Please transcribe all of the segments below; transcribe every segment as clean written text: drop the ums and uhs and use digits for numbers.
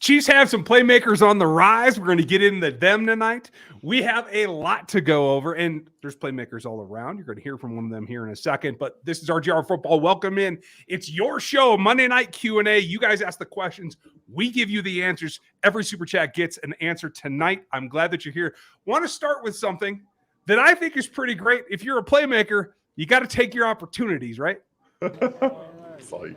Chiefs have some playmakers on the rise. We're going to get into them tonight. We have a lot to go over, and there's playmakers all around. You're going to hear from one of them here in a second, but this is RGR Football. Welcome in. It's your show, Monday Night Q&A. You guys ask the questions. We give you the answers. Every Super Chat gets an answer tonight. I'm glad that you're here. Want to start with something that I think is pretty great. If you're a playmaker, you got to take your opportunities, right? Psych.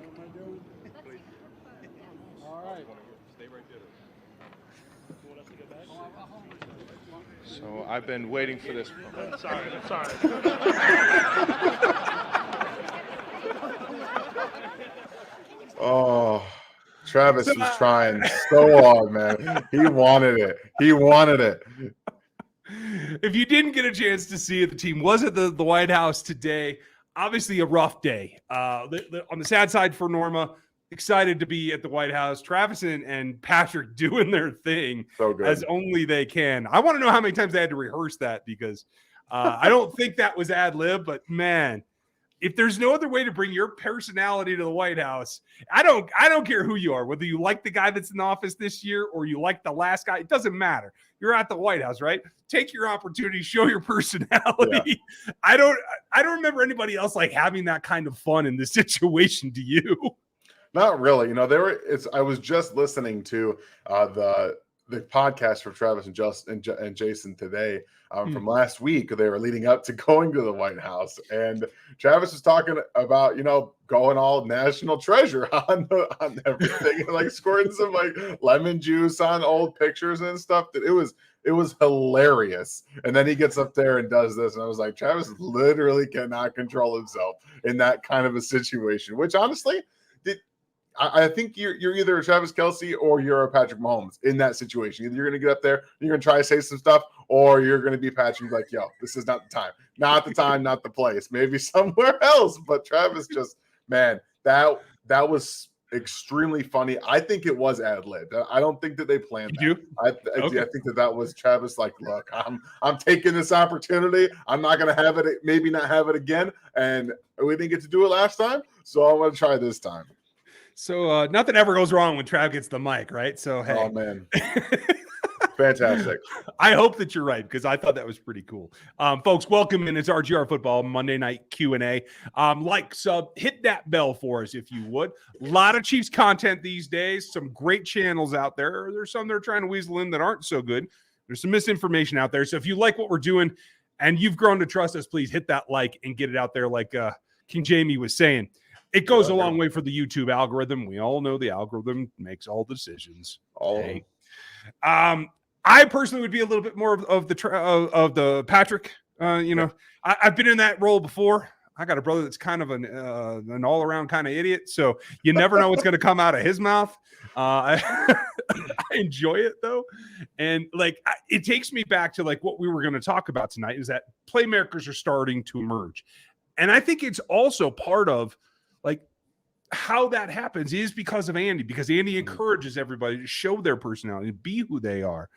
So I've been waiting for this. Sorry. Oh, Travis was trying so hard, man. He wanted it. If you didn't get a chance to see it, the team was at the White House today. Obviously a rough day. On the sad side for Norma, excited to be at the White House. Travis and Patrick doing their thing So good. as only they can. I want to know how many times they had to rehearse that because I don't think that was ad lib, but man, if there's no other way to bring your personality to the White House, I don't care who you are, whether you like the guy that's in office this year or you like the last guy, it doesn't matter. You're at the White House, right? Take your opportunity, show your personality. Yeah. I don't remember anybody else like having that kind of fun in this situation. Do you? Not really. I was just listening to the podcast from Travis and Jason today from last week. They were leading up to going to the White House, and Travis was talking about going all national treasure on everything, and like squirting some like lemon juice on old pictures and stuff. That it was hilarious. And then he gets up there and does this, and I was like, Travis literally cannot control himself in that kind of a situation. Which honestly, I think you're either a Travis Kelce or you're a Patrick Mahomes in that situation. Either you're going to get up there, you're going to try to say some stuff, or you're going to be Patrick like, yo, this is not the time. Not the time, not the place. Maybe somewhere else. But Travis just, man, that was extremely funny. I think it was ad-libbed. I don't think that they planned that. You? I think that was Travis like, look, I'm taking this opportunity. I'm not going to have it, maybe not have it again. And we didn't get to do it last time, so I'm going to try this time. So nothing ever goes wrong when Trav gets the mic, right? So, hey. Oh, man. Fantastic. I hope that you're right because I thought that was pretty cool. Folks, welcome in. It's RGR Football Monday Night Q&A. Like, sub, hit that bell for us if you would. A lot of Chiefs content these days. Some great channels out there. There's some they're trying to weasel in that aren't so good. There's some misinformation out there. So if you like what we're doing and you've grown to trust us, please hit that like and get it out there like King Jamie was saying. It goes a long way for the YouTube algorithm. We all know the algorithm makes all decisions. I personally would be a little bit more of the Patrick. I've been in that role before. I got a brother that's kind of an all around kind of idiot, so you never know what's going to come out of his mouth. I enjoy it though, and like it takes me back to like what we were going to talk about tonight is that playmakers are starting to emerge, and I think it's also part of like how that happens is because of Andy, because Andy encourages everybody to show their personality, to be who they are.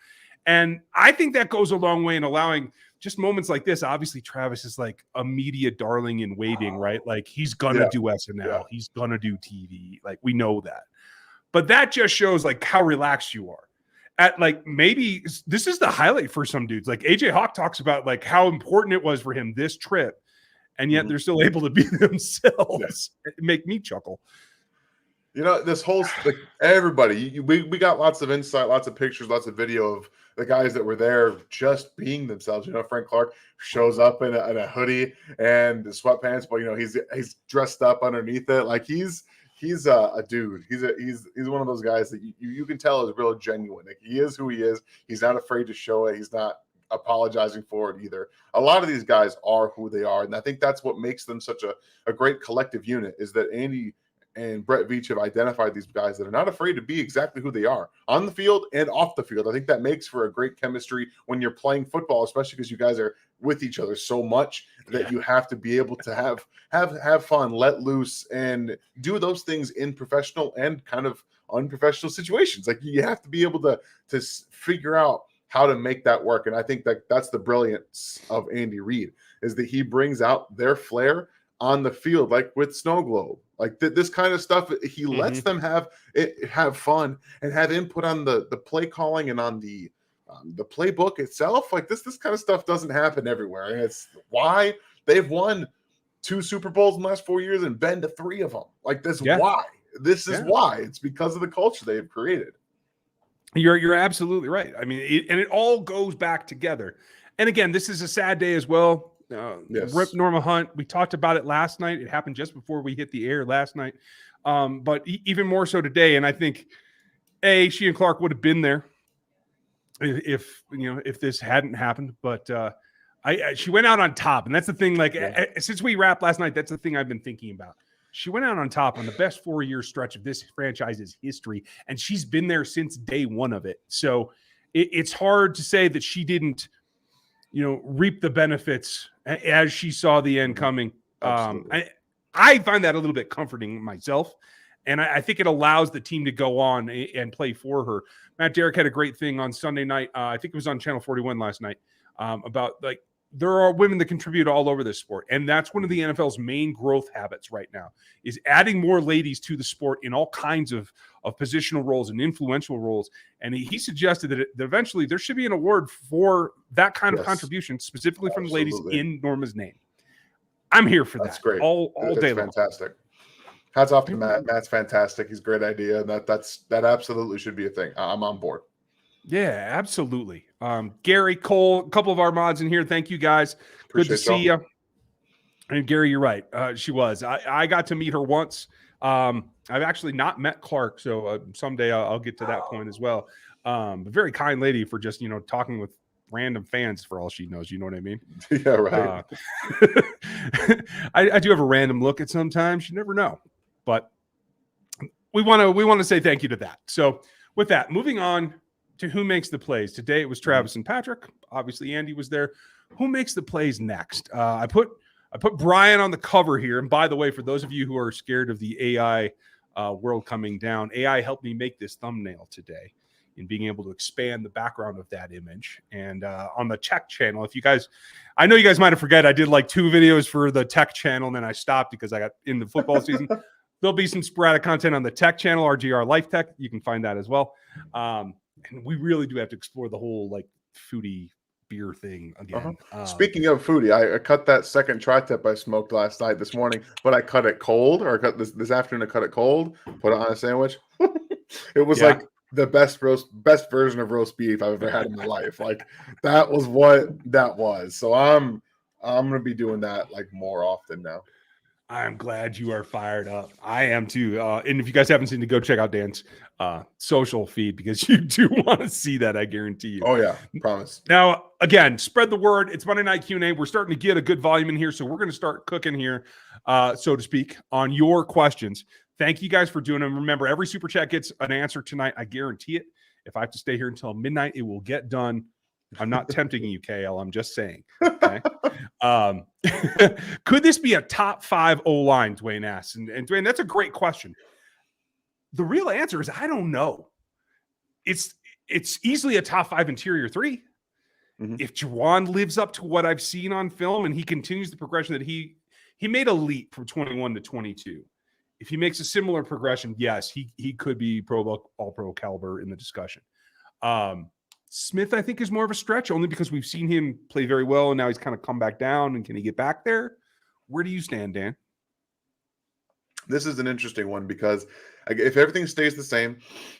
And I think that goes a long way in allowing just moments like this. Obviously, Travis is like a media darling in waiting, right? Like he's going to do SNL. He's going to do TV. Like we know that. But that just shows like how relaxed you are. At like maybe this is the highlight for some dudes. Like AJ Hawk talks about like how important it was for him this trip. And yet they're still able to be themselves. Make me chuckle. This whole everybody, we got lots of insight, lots of pictures, lots of video of the guys that were there just being themselves. Frank Clark shows up in a hoodie and the sweatpants, but he's dressed up underneath it. Like he's a dude. He's one of those guys that you can tell is real genuine. Like he is who he is. He's not afraid to show it. He's not apologizing for it either. A lot of these guys are who they are, and I think that's what makes them such a great collective unit, is that Andy and Brett Veach have identified these guys that are not afraid to be exactly who they are on the field and off the field. I think that makes for a great chemistry when you're playing football, especially because you guys are with each other so much that you have to be able to have fun, let loose, and do those things in professional and kind of unprofessional situations. Like you have to be able to figure out how to make that work. And I think that's the brilliance of Andy Reid, is that he brings out their flair on the field, like with Snow Globe, like this kind of stuff. He lets them have fun and have input on the play calling and on the playbook itself. Like this kind of stuff doesn't happen everywhere, and it's why they've won 2 Super Bowls in the last 4 years and been to 3 of them. Like this, why? This is why. It's because of the culture they have created. You're absolutely right. I mean, it all goes back together. And again, this is a sad day as well. Rip Norma Hunt. We talked about it last night. It happened just before we hit the air last night. But even more so today. And I think she and Clark would have been there if this hadn't happened. But she went out on top, and that's the thing. Like since we wrapped last night, that's the thing I've been thinking about. She went out on top on the best 4-year stretch of this franchise's history, and she's been there since day one of it. So it's hard to say that she didn't, reap the benefits as she saw the end coming. I find that a little bit comforting myself, and I think it allows the team to go on and play for her. Matt Derrick had a great thing on Sunday night. I think it was on Channel 41 last night about like there are women that contribute all over this sport, and that's one of the NFL's main growth habits right now is adding more ladies to the sport in all kinds of positional roles and influential roles. And he suggested that eventually there should be an award for that kind of contribution, specifically from the ladies in Norma's name. I'm here for that. That's great. All day long. Fantastic. Hats off to Matt. Matt's fantastic. He's a great idea. And that absolutely should be a thing. I'm on board. Yeah, absolutely. Gary, Cole, a couple of our mods in here. Thank you guys. Good to see you. And Gary, you're right. She was. I got to meet her once. I've actually not met Clark, so someday I'll get to that point as well. A very kind lady for just talking with random fans for all she knows. You know what I mean? Yeah, right. I do have a random look at sometimes. You never know, but we want to say thank you to that. So with that, moving on to who makes the plays. Today it was Travis and Patrick. Obviously, Andy was there. Who makes the plays next? I put Brian on the cover here. And by the way, for those of you who are scared of the AI world coming down, AI helped me make this thumbnail today in being able to expand the background of that image. And on the tech channel, if you guys, I know you guys might have forgot, I did like 2 videos for the tech channel, and then I stopped because I got in the football season. There'll be some sporadic content on the tech channel, RGR Life Tech. You can find that as well. And we really do have to explore the whole like foodie beer thing again. Speaking of foodie, I cut that second tri-tip I smoked last night this morning, but I cut it cold, or I cut this afternoon. I cut it cold, put it on a sandwich. It was like the best version of roast beef I've ever had in my life. Like that was what that was. So I'm gonna be doing that like more often now. I'm glad you are fired up. I am too. And if you guys haven't seen it, go check out Dan's social feed because you do want to see that. I guarantee you. Oh yeah, promise. Now, again, spread the word. It's Monday Night Q&A. We're starting to get a good volume in here, so we're going to start cooking here, so to speak, on your questions. Thank you guys for doing them. Remember, every super chat gets an answer tonight. I guarantee it. If I have to stay here until midnight, it will get done. I'm not tempting you, KL. I'm just saying. Okay. Could this be a top 5 O-line, Dwayne asks? And Dwayne, that's a great question. The real answer is I don't know. It's easily a top 5 interior 3. Mm-hmm. If Juwan lives up to what I've seen on film and he continues the progression that he made a leap from 21 to 22. If he makes a similar progression, yes, he could be all-pro caliber in the discussion. Smith, I think, is more of a stretch only because we've seen him play very well and now he's kind of come back down. And can he get back there? Where do you stand, Dan? This is an interesting one because if everything stays the same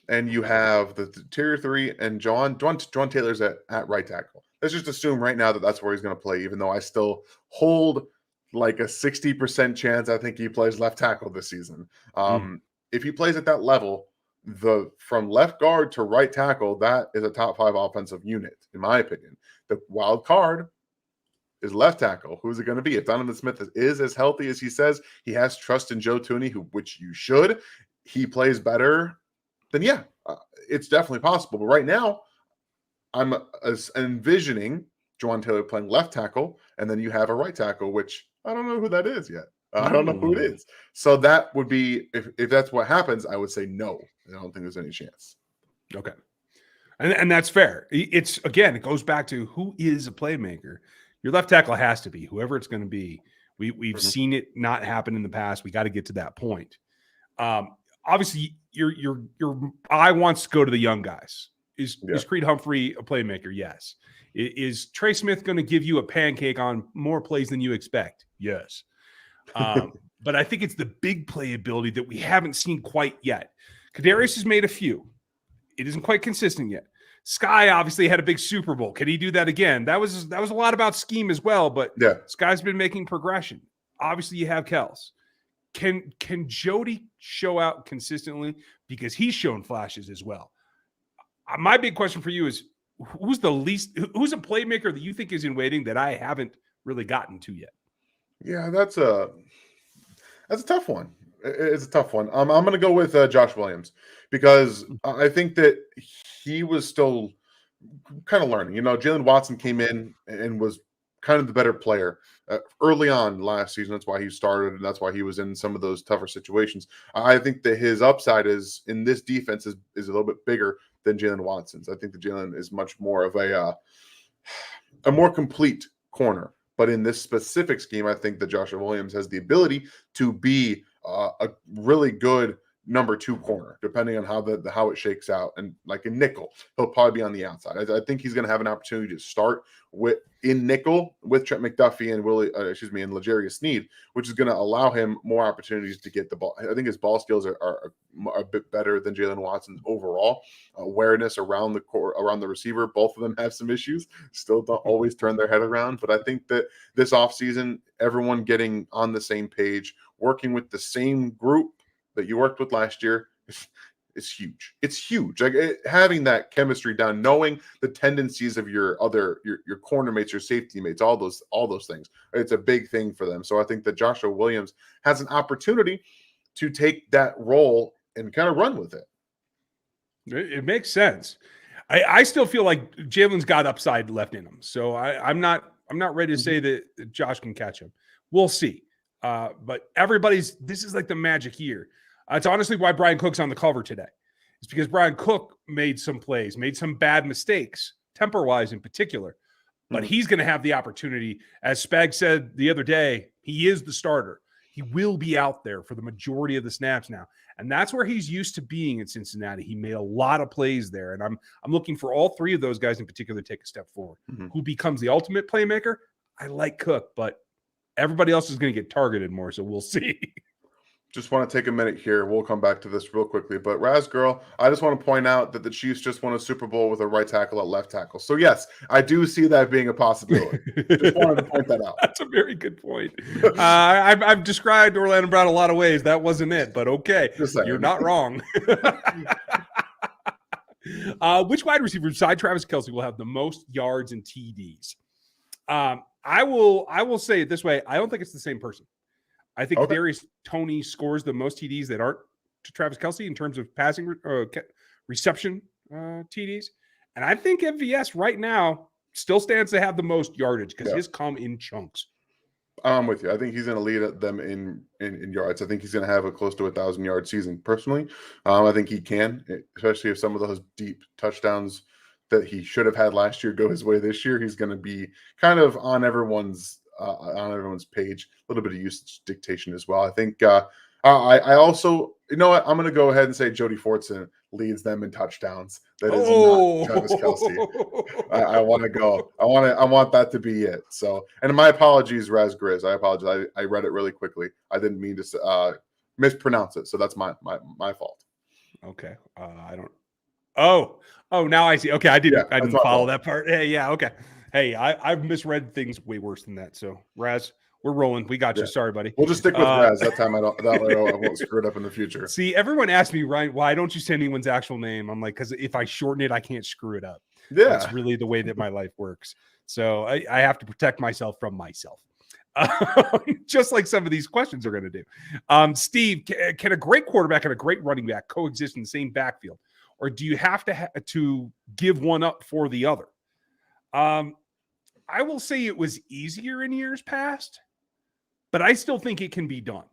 and you have the tier 3 and John Taylor's at right tackle, let's just assume right now that that's where he's going to play, even though I still hold like a 60% chance I think he plays left tackle this season. If he plays at that level, from left guard to right tackle, that is a top 5 offensive unit, in my opinion. The wild card is left tackle. Who's it going to be? If Donovan Smith is as healthy as he says, he has trust in Joe Thuney, which you should. He plays better, then yeah, it's definitely possible. But right now, I'm envisioning Juwan Taylor playing left tackle, and then you have a right tackle, which I don't know who that is yet. I don't know who it is. So that would be, if that's what happens, I would say no. I don't think there's any chance. Okay. And that's fair. It goes back to who is a playmaker. Your left tackle has to be, whoever it's going to be, We've seen it not happen in the past. We got to get to that point. Obviously, your eye wants to go to the young guys. Is Creed Humphrey a playmaker? Yes. Is Trey Smith going to give you a pancake on more plays than you expect? Yes. But I think it's the big play ability that we haven't seen quite yet. Kadarius has made a few. It isn't quite consistent yet. Sky obviously had a big Super Bowl. Can he do that again? That was a lot about scheme as well, but Sky's been making progression. Obviously, you have Kels. Can Jody show out consistently? Because he's shown flashes as well. My big question for you is, who's a playmaker that you think is in waiting that I haven't really gotten to yet? Yeah, that's a tough one. It's a tough one. I'm going to go with Josh Williams because I think that he was still kind of learning. Jalen Watson came in and was kind of the better player early on last season. That's why he started, and that's why he was in some of those tougher situations. I think that his upside is in this defense is a little bit bigger than Jalen Watson's. I think that Jalen is much more of a more complete corner. But in this specific scheme, I think that Joshua Williams has the ability to be a really good number 2 corner, depending on how it shakes out. And like in nickel, he'll probably be on the outside. I think he's going to have an opportunity to start in nickel with Trent McDuffie and and L'Jarius Sneed, which is going to allow him more opportunities to get the ball. I think his ball skills are a bit better than Jalen Watson's overall. Awareness around the receiver, both of them have some issues. Still don't always turn their head around, but I think that this offseason, everyone getting on the same page, working with the same group that you worked with last year is huge. It's huge. Like having that chemistry down, knowing the tendencies of your corner mates, your safety mates, all those things. It's a big thing for them. So I think that Joshua Williams has an opportunity to take that role and kind of run with it. It makes sense. I still feel like Jalen's got upside left in him. So I'm not ready to say that Josh can catch him. We'll see. But this is like the magic year. It's honestly why Brian Cook's on the cover today. It's because Brian Cook made some plays, made some bad mistakes, temper-wise in particular. But he's going to have the opportunity. As Spag said the other day, he is the starter. He will be out there for the majority of the snaps now. And that's where he's used to being in Cincinnati. He made a lot of plays there. And I'm looking for all 3 of those guys in particular to take a step forward. Who becomes the ultimate playmaker? I like Cook, but everybody else is going to get targeted more, so we'll see. Just want to take a minute here. We'll come back to this real quickly. But Raz Girl, I just want to point out that the Chiefs just won a Super Bowl with a right tackle at left tackle. So yes, I do see that being a possibility. Just wanted to point that out. That's a very good point. I've described Orlando Brown a lot of ways. That wasn't it, but okay. You're not wrong. Which wide receiver beside Travis Kelce will have the most yards and TDs? I will say it this way. I don't think it's the same person. I think Kadarius Toney scores the most TDs that aren't to Travis Kelce in terms of passing reception TDs. And I think MVS right now still stands to have the most yardage because his come in chunks. I'm with you. I think he's going to lead them in yards. I think he's going to have a close to 1,000-yard season personally. I think he can, especially if some of those deep touchdowns that he should have had last year go his way this year. He's going to be kind of on everyone's page, a little bit of usage dictation as well. I think I also, you know what, I'm going to go ahead and say Jody Fortson leads them in touchdowns. That is not Travis Kelce. I want to go. I want that to be it. So, and my apologies, Raz Grizz. I apologize. I read it really quickly. I didn't mean to mispronounce it. So that's my fault. Okay. I don't. Oh, now I see. Okay, I didn't follow that part. Hey, yeah, okay. Hey, I've misread things way worse than that. So, Raz, we're rolling. We got you. Sorry, buddy. We'll just stick with Raz. That time I won't screw it up in the future. See, everyone asks me, Ryan, why don't you say anyone's actual name? I'm like, because if I shorten it, I can't screw it up. Yeah. That's really the way that my life works. So I have to protect myself from myself. Just like some of these questions are going to do. Steve, can a great quarterback and a great running back coexist in the same backfield? Or do you have to give one up for the other? I will say it was easier in years past, but I still think it can be done.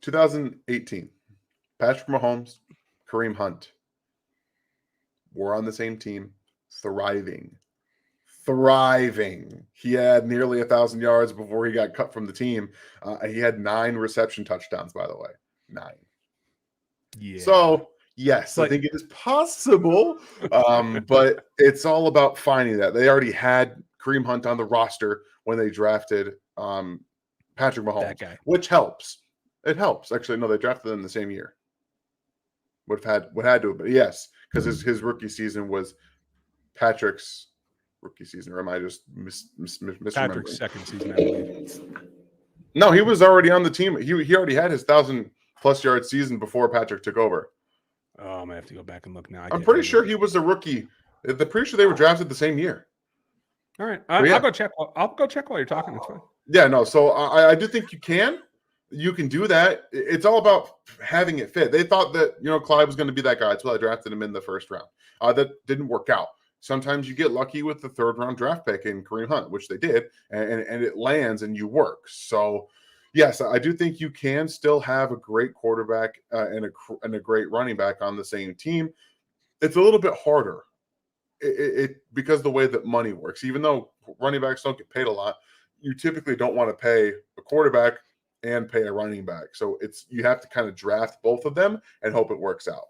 2018, Patrick Mahomes, Kareem Hunt were on the same team, thriving. thriving. He had nearly 1,000 yards before he got cut from the team. He had 9 reception touchdowns, by the way. 9. Yeah. So, yes, I think it is possible, but it's all about finding that. They already had Kareem Hunt on the roster when they drafted Patrick Mahomes, which helps. It helps. Actually, no, they drafted them the same year. Would had to have been. Yes, because his rookie season was Patrick's rookie season. Or am I just misremembering? Patrick's second season, I believe. No, he was already on the team. He already had his 1,000+ yard season before Patrick took over. Oh, I'm gonna have to go back and look now. I'm pretty sure he was a rookie. I'm pretty sure they were drafted the same year. All right, I'll go check. I'll go check while you're talking. It's fine. Yeah, no. So I do think you can do that. It's all about having it fit. They thought that Clyde was going to be that guy. That's why I drafted him in the first round. That didn't work out. Sometimes you get lucky with the 3rd round draft pick in Kareem Hunt, which they did, and it lands and you work. So yes, I do think you can still have a great quarterback and a great running back on the same team. It's a little bit harder. Because the way that money works, even though running backs don't get paid a lot, you typically don't want to pay a quarterback and pay a running back. So you have to kind of draft both of them and hope it works out.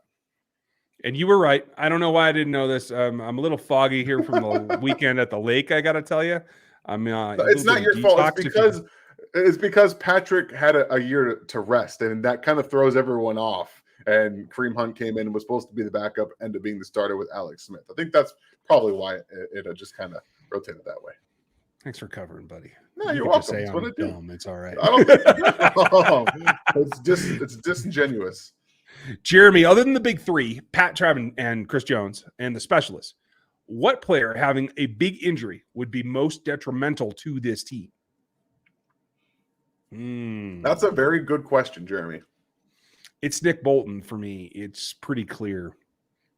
And you were right. I don't know why I didn't know this. I'm a little foggy here from the weekend at the lake. I got to tell you, it's not your fault. It's because Patrick had a year to rest, and that kind of throws everyone off. And Kareem Hunt came in and was supposed to be the backup, ended up being the starter with Alex Smith. I think that's probably why it just kind of rotated that way. Thanks for covering, buddy. No, you're welcome. Say I'm dumb. It's all right. I don't think it's disingenuous. Jeremy, other than the big 3, Pat, Trav, and Chris Jones, and the specialists, what player having a big injury would be most detrimental to this team? That's a very good question, Jeremy. It's Nick Bolton for me. It's pretty clear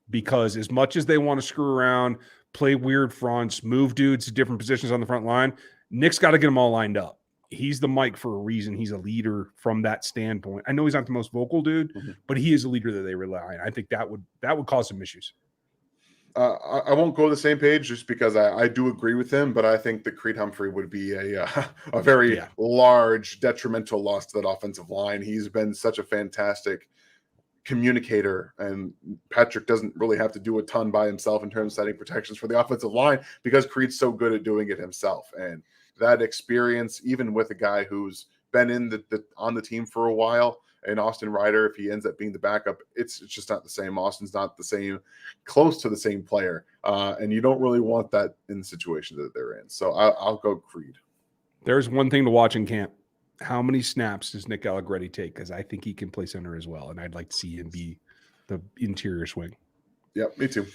because as much as they want to screw around, play weird fronts, move dudes to different positions on the front line, Nick's got to get them all lined up. He's the mic for a reason. He's a leader from that standpoint. I know he's not the most vocal dude, but he is a leader that they rely on. I think that would cause some issues. I won't go the same page just because I do agree with him, but I think that Creed Humphrey would be a very large detrimental loss to that offensive line. He's been such a fantastic communicator, and Patrick doesn't really have to do a ton by himself in terms of setting protections for the offensive line because Creed's so good at doing it himself. And that experience, even with a guy who's been on the team for a while, and Austin Ryder, if he ends up being the backup, it's just not the same. Austin's not the same, close to the same player. And you don't really want that in the situation that they're in. So I'll go Creed. There's one thing to watch in camp. How many snaps does Nick Allegretti take? Because I think he can play center as well. And I'd like to see him be the interior swing. Yep, me too.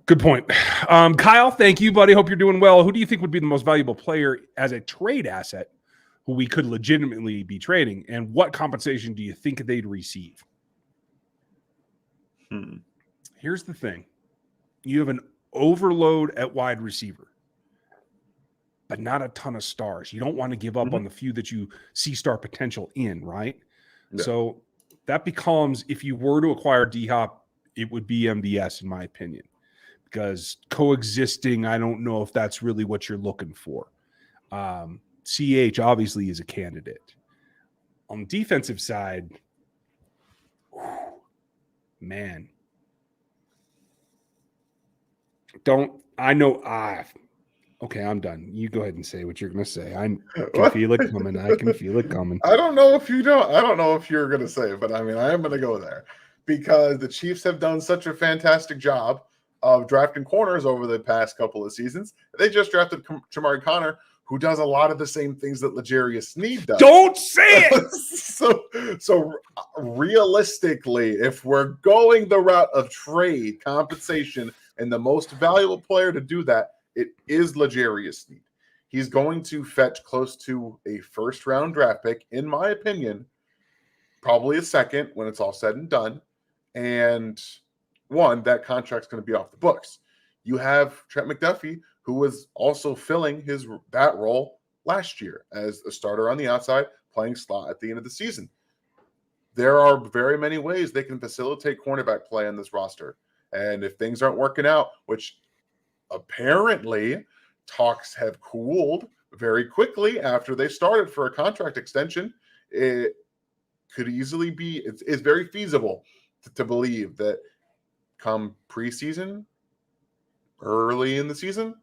Good point. Kyle, thank you, buddy. Hope you're doing well. Who do you think would be the most valuable player as a trade asset who we could legitimately be trading, and what compensation do you think they'd receive? Here's the thing. You have an overload at wide receiver, but not a ton of stars. You don't want to give up on the few that you see star potential in, right? Yeah. So that becomes, if you were to acquire D-Hop, it would be MVS, in my opinion, because coexisting, I don't know if that's really what you're looking for. CH obviously is a candidate. On the defensive side, man, okay, I'm done. You go ahead and say what you're going to say. I can feel it coming. I can feel it coming. I don't know if you're going to say it, but I mean, I am going to go there because the Chiefs have done such a fantastic job of drafting corners over the past couple of seasons. They just drafted Jamari Connor, who does a lot of the same things that L'Jarius Sneed does. Don't say it! So realistically, if we're going the route of trade, compensation, and the most valuable player to do that, it is L'Jarius Sneed. He's going to fetch close to a first-round draft pick, in my opinion, probably a second when it's all said and done. And one, that contract's going to be off the books. You have Trent McDuffie, who was also filling that role last year as a starter on the outside, playing slot at the end of the season. There are very many ways they can facilitate cornerback play on this roster. And if things aren't working out, which apparently talks have cooled very quickly after they started for a contract extension. It could easily be, it's very feasible to believe that come preseason, early in the season,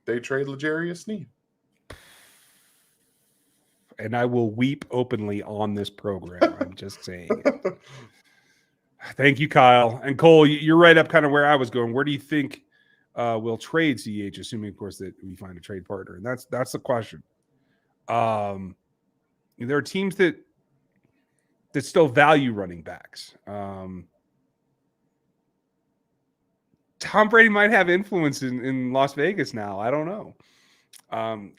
they trade L'Jarius Sneed. And I will weep openly on this program. I'm just saying it. Thank you, Kyle. And Cole, you're right up kind of where I was going. Where do you think we'll trade CH, assuming, of course, that we find a trade partner? And that's the question. There are teams that still value running backs. Tom Brady might have influence in Las Vegas now. I don't know.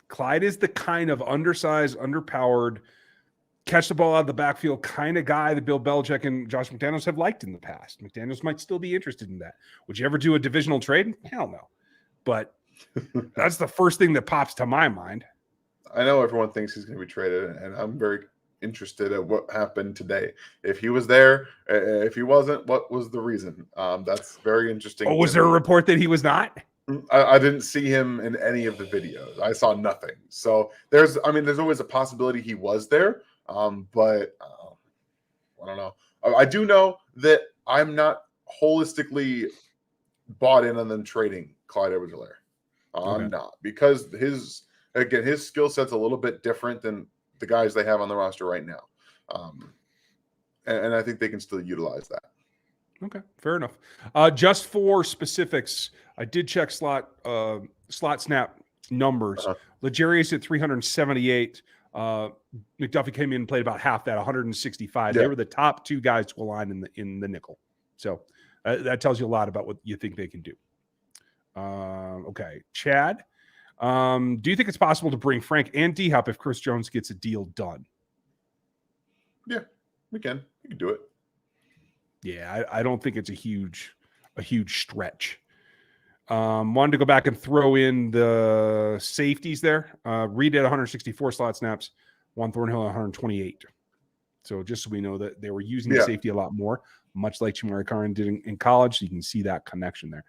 Clyde is the kind of undersized, underpowered, catch the ball out of the backfield kind of guy that Bill Belichick and Josh McDaniels have liked in the past. McDaniels might still be interested in that. Would you ever do a divisional trade? Hell no. But that's the first thing that pops to my mind. I know everyone thinks he's going to be traded, and I'm very interested at what happened today. If he was there, if he wasn't, what was the reason? That's very interesting. Oh, was there a report that he was not? I didn't see him in any of the videos. I saw nothing. So there's always a possibility he was there. But I don't know. I do know that I'm not holistically bought in on them trading Clyde Edwards-Helaire. I'm not, because his skill set's a little bit different than the guys they have on the roster right now. And I think they can still utilize that. Okay, fair enough. Just for specifics, I did check slot snap numbers. L'Jarius at 378. McDuffie came in and played about half that, 165. They were the top two guys to align in the nickel. So that tells you a lot about what you think they can do. Okay, Chad. Do you think it's possible to bring Frank and D-Hop if Chris Jones gets a deal done? Yeah, we can. We can do it. Yeah, I don't think it's a huge stretch. Wanted to go back and throw in the safeties there. Reed at 164 slot snaps, Juan Thornhill at 128. So just so we know that they were using the safety a lot more, much like Shamari Khan did in college. So you can see that connection there.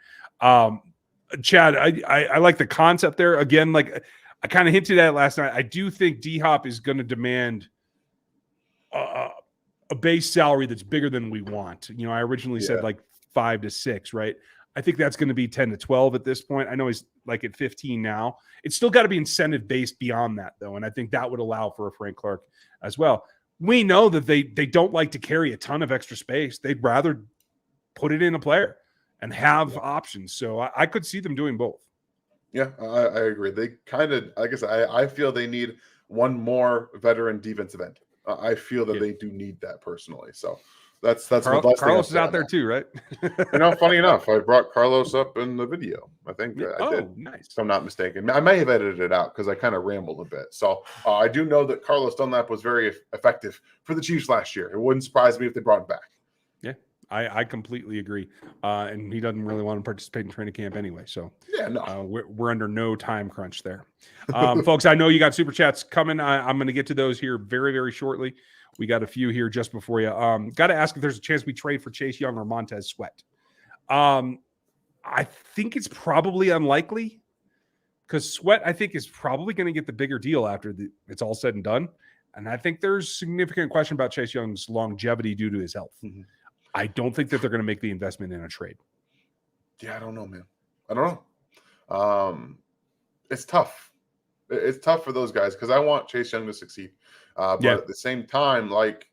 Chad, I like the concept there. Again, like I kind of hinted at it last night. I do think D-Hop is going to demand a base salary that's bigger than we want. You know, I originally said like 5 to 6, right? I think that's going to be 10 to 12 at this point. I know he's like at 15 now. It's still got to be incentive based beyond that, though. And I think that would allow for a Frank Clark as well. We know that they don't like to carry a ton of extra space. They'd rather put it in a player and have options. So I could see them doing both. Yeah, I agree. They kind of, I guess I feel they need one more veteran defensive end. I feel that they do need that personally. So that's Carlos is out there too, right? You know, funny enough, I brought Carlos up in the video. I think I did. Nice. If I'm not mistaken. I may have edited it out because I kind of rambled a bit. So I do know that Carlos Dunlap was very effective for the Chiefs last year. It wouldn't surprise me if they brought him back. Yeah, I completely agree. And he doesn't really want to participate in training camp anyway. So yeah, no, we're under no time crunch there. Folks, I know you got super chats coming. I'm going to get to those here very, very shortly. We got a few here just before you. Got to ask if there's a chance we trade for Chase Young or Montez Sweat. I think it's probably unlikely because Sweat, I think, is probably going to get the bigger deal after it's all said and done. And I think there's significant question about Chase Young's longevity due to his health. Mm-hmm. I don't think that they're going to make the investment in a trade. Yeah, I don't know, man. I don't know. It's tough. It's tough for those guys because I want Chase Young to succeed. But at the same time, like,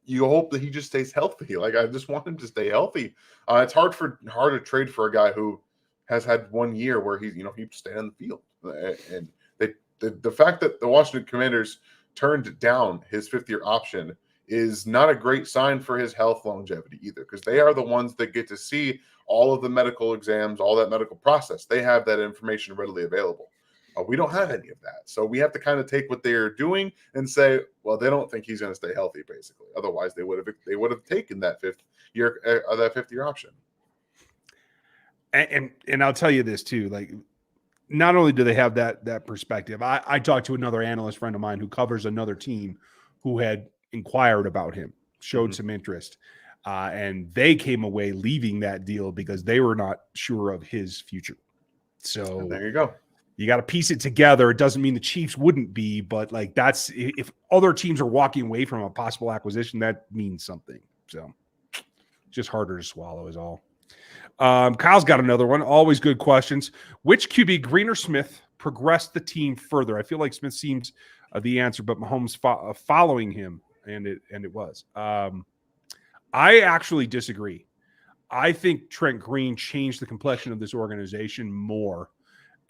you hope that he just stays healthy. Like, I just want him to stay healthy. It's hard to trade for a guy who has had 1 year where he stayed on the field. And the fact that the Washington Commanders turned down his 5th-year option is not a great sign for his health longevity either, because they are the ones that get to see all of the medical exams, all that medical process. They have that information readily available. We don't have any of that. So we have to kind of take what they're doing and say, well, they don't think he's going to stay healthy, basically. Otherwise, they would have taken that 5th-year option. And I'll tell you this too, like, not only do they have that perspective, I talked to another analyst friend of mine who covers another team who had inquired about him, showed some interest, and they came away leaving that deal because they were not sure of his future. So there you go. You got to piece it together. It doesn't mean the Chiefs wouldn't be, but like that's if other teams are walking away from a possible acquisition, that means something. So just harder to swallow is all. Kyle's got another one. Always good questions. Which QB, Green or Smith, progressed the team further? I feel like Smith seems the answer, but Mahomes following him, and it was. I actually disagree. I think Trent Green changed the complexion of this organization more.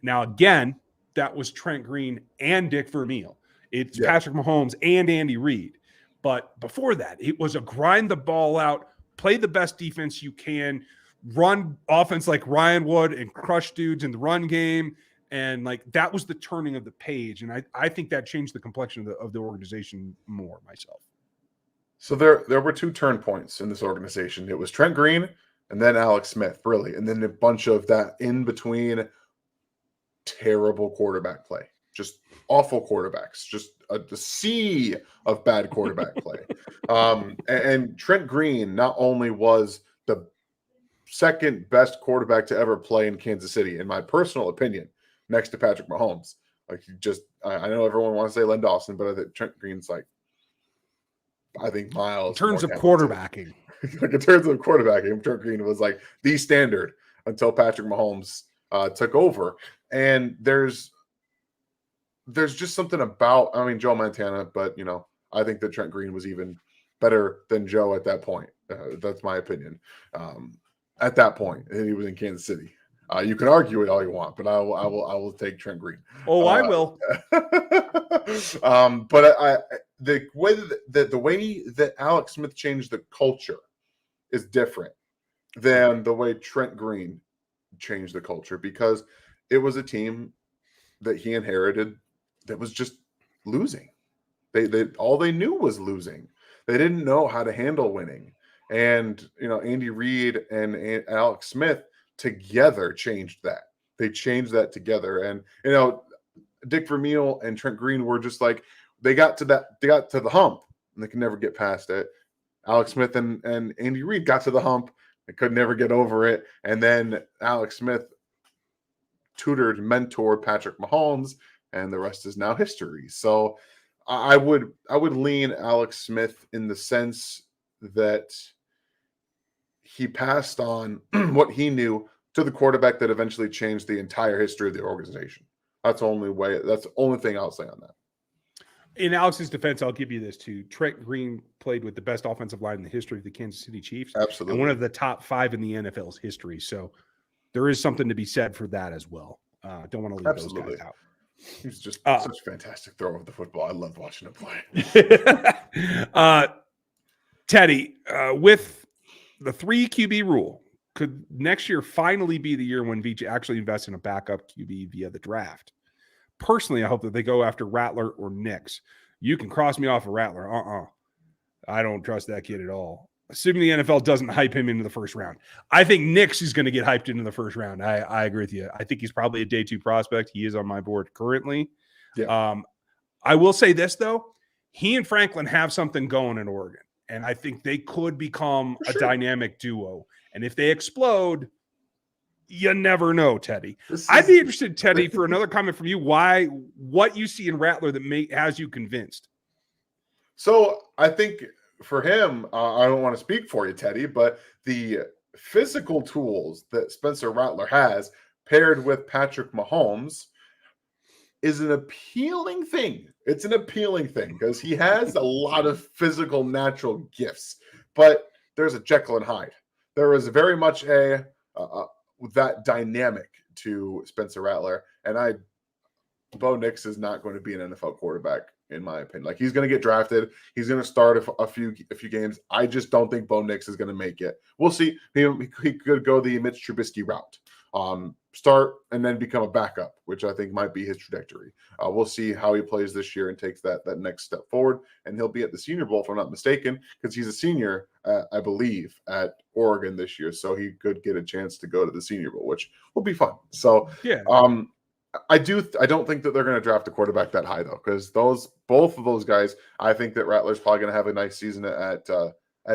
Now, again, that was Trent Green and Dick Vermeil. It's Patrick Mahomes and Andy Reid. But before that, it was a grind the ball out, play the best defense you can, run offense like Ryan would, and crush dudes in the run game. And like that was the turning of the page. And I think that changed the complexion of the organization more myself. So there were 2 turn points in this organization. It was Trent Green and then Alex Smith, really. And then a bunch of that in between terrible quarterback play. Just awful quarterbacks. Just a sea of bad quarterback play. And Trent Green not only was the second best quarterback to ever play in Kansas City, in my personal opinion, next to Patrick Mahomes. Like, I know everyone wants to say Len Dawson, but I think Trent Green's like, I think miles. In terms of quarterbacking. Like in terms of quarterbacking, Trent Green was like the standard until Patrick Mahomes took over. And there's just something about, I mean, Joe Montana, but, you know, I think that Trent Green was even better than Joe at that point. That's my opinion. At that point, he was in Kansas City. You can argue it all you want, but I will take Trent Green. Oh, I will. But the way that Alex Smith changed the culture is different than the way Trent Green changed the culture, because it was a team that he inherited that was just losing. They all they knew was losing. They didn't know how to handle winning. And, you know, Andy Reid and Alex Smith together changed that. They changed that together. And, you know, Dick Vermeil and Trent Green were just like, they got to the hump and they could never get past it. Alex Smith and Andy Reid got to the hump and could never get over it. And then Alex Smith mentored Patrick Mahomes, and the rest is now history. So I would lean Alex Smith in the sense that he passed on what he knew to the quarterback that eventually changed the entire history of the organization. That's the only thing I'll say on that. In Alex's defense, I'll give you this too. Trent Green played with the best offensive line in the history of the Kansas City Chiefs. Absolutely. And one of the top 5 in the NFL's history. So there is something to be said for that as well. Don't want to leave those guys out. He's just such a fantastic thrower of the football. I loved watching him play. Teddy, with the 3 QB rule, could next year finally be the year when VJ actually invests in a backup QB via the draft? Personally, I hope that they go after Rattler or Nix. You can cross me off a Rattler. I don't trust that kid at all. Assuming the NFL doesn't hype him into the first round. I think Nix is going to get hyped into the first round. I agree with you. I think he's probably a day 2 prospect. He is on my board currently. Yeah. I will say this, though. He and Franklin have something going in Oregon, and I think they could become a dynamic duo. And if they explode, you never know, Teddy. I'd be interested, Teddy, for another comment from you. What you see in Rattler that has you convinced? So I think for him, I don't want to speak for you, Teddy, but the physical tools that Spencer Rattler has paired with Patrick Mahomes is an appealing thing. It's an appealing thing because he has a lot of physical, natural gifts, but there's a Jekyll and Hyde. There is very much that dynamic to Spencer Rattler, and Bo Nix is not going to be an NFL quarterback, in my opinion. Like, he's going to get drafted. He's going to start a few games. I just don't think Bo Nix is going to make it. We'll see. He could go the Mitch Trubisky route. Start and then become a backup, which I think might be his trajectory. We'll see how he plays this year and takes that next step forward. And he'll be at the Senior Bowl, if I'm not mistaken, because he's a senior, I believe, at Oregon this year. So he could get a chance to go to the Senior Bowl, which will be fun. So yeah, I don't think that they're going to draft a quarterback that high, though, because both of those guys, I think that Rattler's probably going to have a nice season at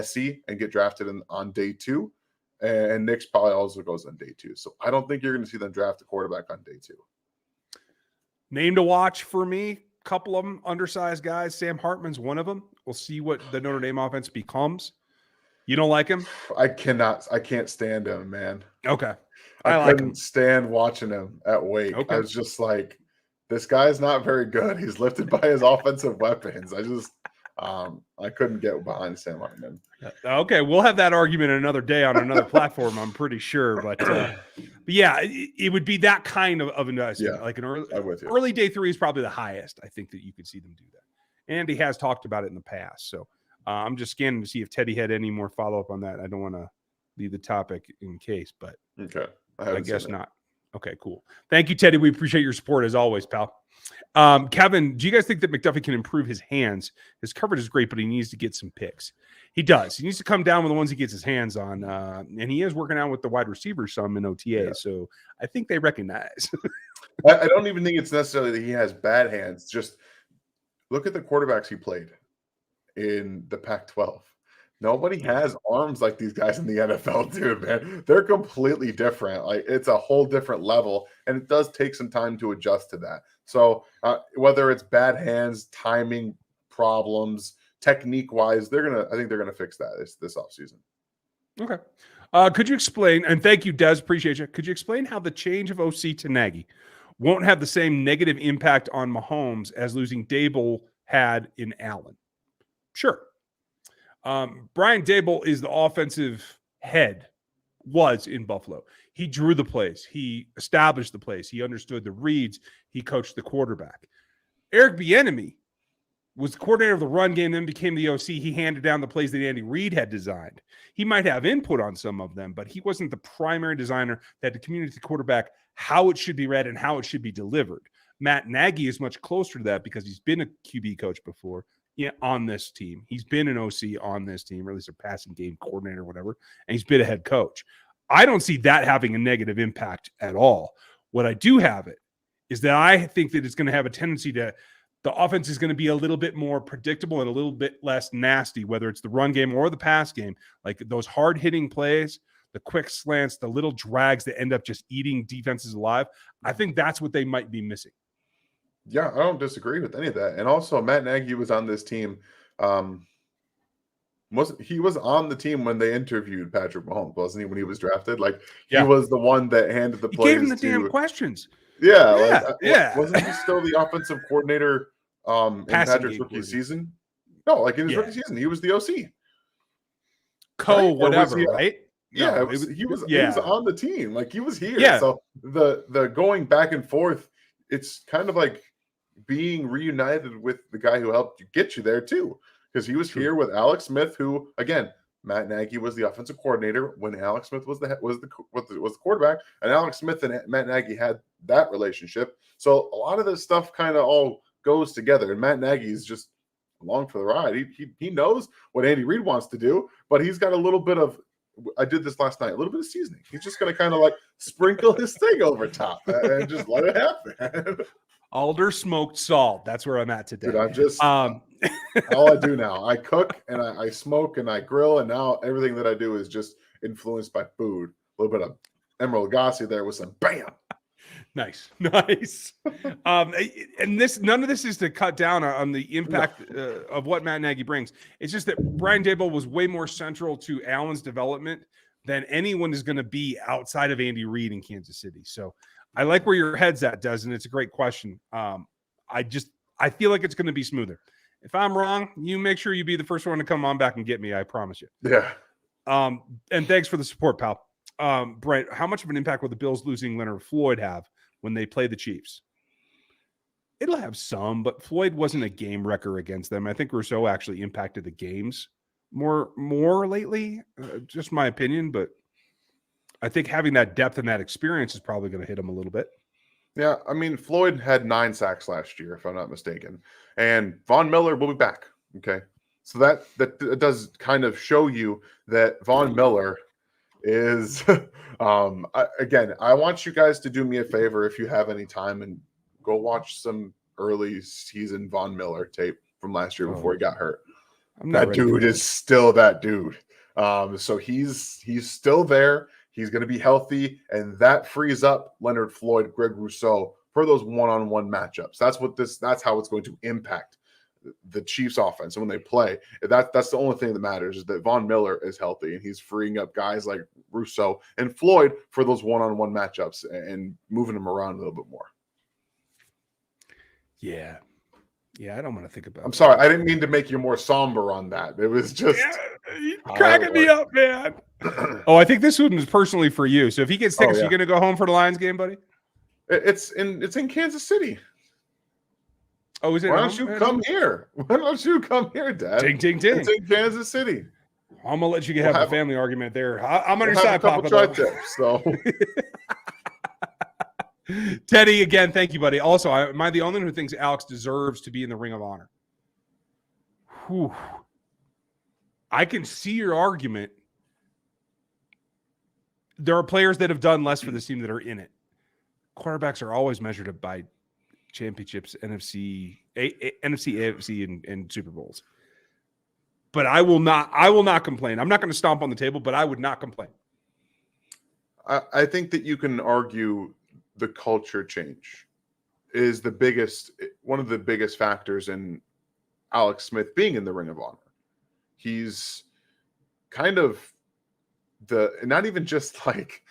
SC and get drafted on day 2. And Nick's probably also goes on day 2. So I don't think you're going to see them draft a quarterback on day 2. Name to watch for me, couple of them undersized guys. Sam Hartman's one of them. We'll see what the Notre Dame offense becomes. You don't like him? I can't stand him, man. Okay. I like couldn't him. stand watching him at Wake. Okay. I was just like, this guy's not very good. He's lifted by his offensive weapons. I couldn't get behind Sam Hartman. Okay, we'll have that argument another day on another platform, I'm pretty sure. But yeah, it would be that kind of investment. Yeah, like an early day 3 is probably the highest I think that you could see them do that. And he has talked about it in the past. So I'm just scanning to see if Teddy had any more follow-up on that. I don't want to leave the topic in case, but okay, I guess not. Okay, cool. Thank you, Teddy. We appreciate your support as always, pal. Kevin, do you guys think that McDuffie can improve his hands? His coverage is great, but he needs to get some picks. He does. He needs to come down with the ones he gets his hands on. And he is working out with the wide receivers some in OTA. Yeah. So I think they recognize. I don't even think it's necessarily that he has bad hands. Just look at the quarterbacks he played in the Pac-12. Nobody has arms like these guys in the NFL do, man. They're completely different. Like, it's a whole different level, and it does take some time to adjust to that. So whether it's bad hands, timing problems, technique-wise, I think they're gonna fix that this offseason. Okay. Could you explain, and thank you, Des, appreciate you. Could you explain how the change of OC to Nagy won't have the same negative impact on Mahomes as losing Dable had in Allen? Sure. Brian Dable is the offensive head, was in Buffalo. He drew the plays. He established the plays. He understood the reads. He coached the quarterback. Eric Bieniemy was the coordinator of the run game, then became the OC. He handed down the plays that Andy Reid had designed. He might have input on some of them, but he wasn't the primary designer that had to communicate to the quarterback how it should be read and how it should be delivered. Matt Nagy is much closer to that because he's been a QB coach before. Yeah, on this team. He's been an OC on this team, or at least a passing game coordinator or whatever, and he's been a head coach. I don't see that having a negative impact at all. What I do have it is that I think that it's going to have a tendency to the offense is going to be a little bit more predictable and a little bit less nasty, whether it's the run game or the pass game. Like those hard-hitting plays, the quick slants, the little drags that end up just eating defenses alive. I think that's what they might be missing. Yeah, I don't disagree with any of that. And also, Matt Nagy was on this team. He was on the team when they interviewed Patrick Mahomes, wasn't he? When he was drafted, like he was the one that handed the plays. Gave him the damn questions. Yeah. Wasn't he still the offensive coordinator in Patrick's rookie season? No, like in his rookie season, he was the OC. Right? Yeah, No, he was on the team. Like he was here. Yeah. So the going back and forth, it's kind of like being reunited with the guy who helped you get you there too, because he was here with Alex Smith, who again, Matt Nagy was the offensive coordinator when Alex Smith was the quarterback, and Alex Smith and Matt Nagy had that relationship. So a lot of this stuff kind of all goes together, and Matt Nagy is just along for the ride. He knows what Andy Reid wants to do, but he's got a little bit of. I did this last night. A little bit of seasoning. He's just going to kind of like sprinkle his thing over top and just let it happen. Alder smoked salt. That's where I'm at today. Dude, I'm just all I do now. I cook and I smoke and I grill, and now everything that I do is just influenced by food. A little bit of Emerald Lagasse there with some bam. Nice. And none of this is to cut down on the impact of what Matt Nagy brings. It's just that Brian Daboll was way more central to Allen's development than anyone is going to be outside of Andy Reid in Kansas City. So I like where your head's at, Des, and it's a great question. I feel like it's going to be smoother. If I'm wrong, you make sure you be the first one to come on back and get me. I promise you. Yeah. And thanks for the support, pal. Brent, how much of an impact will the Bills losing Leonard Floyd have when they play the Chiefs? It'll have some, but Floyd wasn't a game wrecker against them. I think Rousseau actually impacted the games more lately. Just my opinion, but I think having that depth and that experience is probably going to hit him a little bit. Yeah, I mean, Floyd had 9 sacks last year, if I'm not mistaken, and Von Miller will be back. Okay, so that does kind of show you that Von Miller is again, I want you guys to do me a favor if you have any time and go watch some early season Von Miller tape from last year before he got hurt. That dude is still that dude. So he's still there. He's going to be healthy, and that frees up Leonard Floyd, Greg Rousseau for those one-on-one matchups. That's how it's going to impact the Chiefs offense. And when they play, that's the only thing that matters, is that Von Miller is healthy and he's freeing up guys like Rousseau and Floyd for those one-on-one matchups and moving them around a little bit more. Yeah. I don't want to think about I'm sorry. I didn't mean to make you more somber on that. It was just cracking me up, man. Oh, I think this one is personally for you. So if he gets tickets, you going to go home for the Lions game, buddy? It's in Kansas City. Oh, is it? Why don't you come here? Why don't you come here, Dad? Ding, ding, ding. It's in Kansas City. I'm gonna let you have a family argument there. I'm on your we'll side, Papa. Tips, so. Teddy, again, thank you, buddy. Also, am I the only one who thinks Alex deserves to be in the Ring of Honor? Whew. I can see your argument. There are players that have done less for this team that are in it. Quarterbacks are always measured by championships, NFC, AFC, and Super Bowls. But I will not complain. I'm not going to stomp on the table, but I would not complain. I think that you can argue the culture change is one of the biggest factors in Alex Smith being in the Ring of Honor. He's kind of not even just like,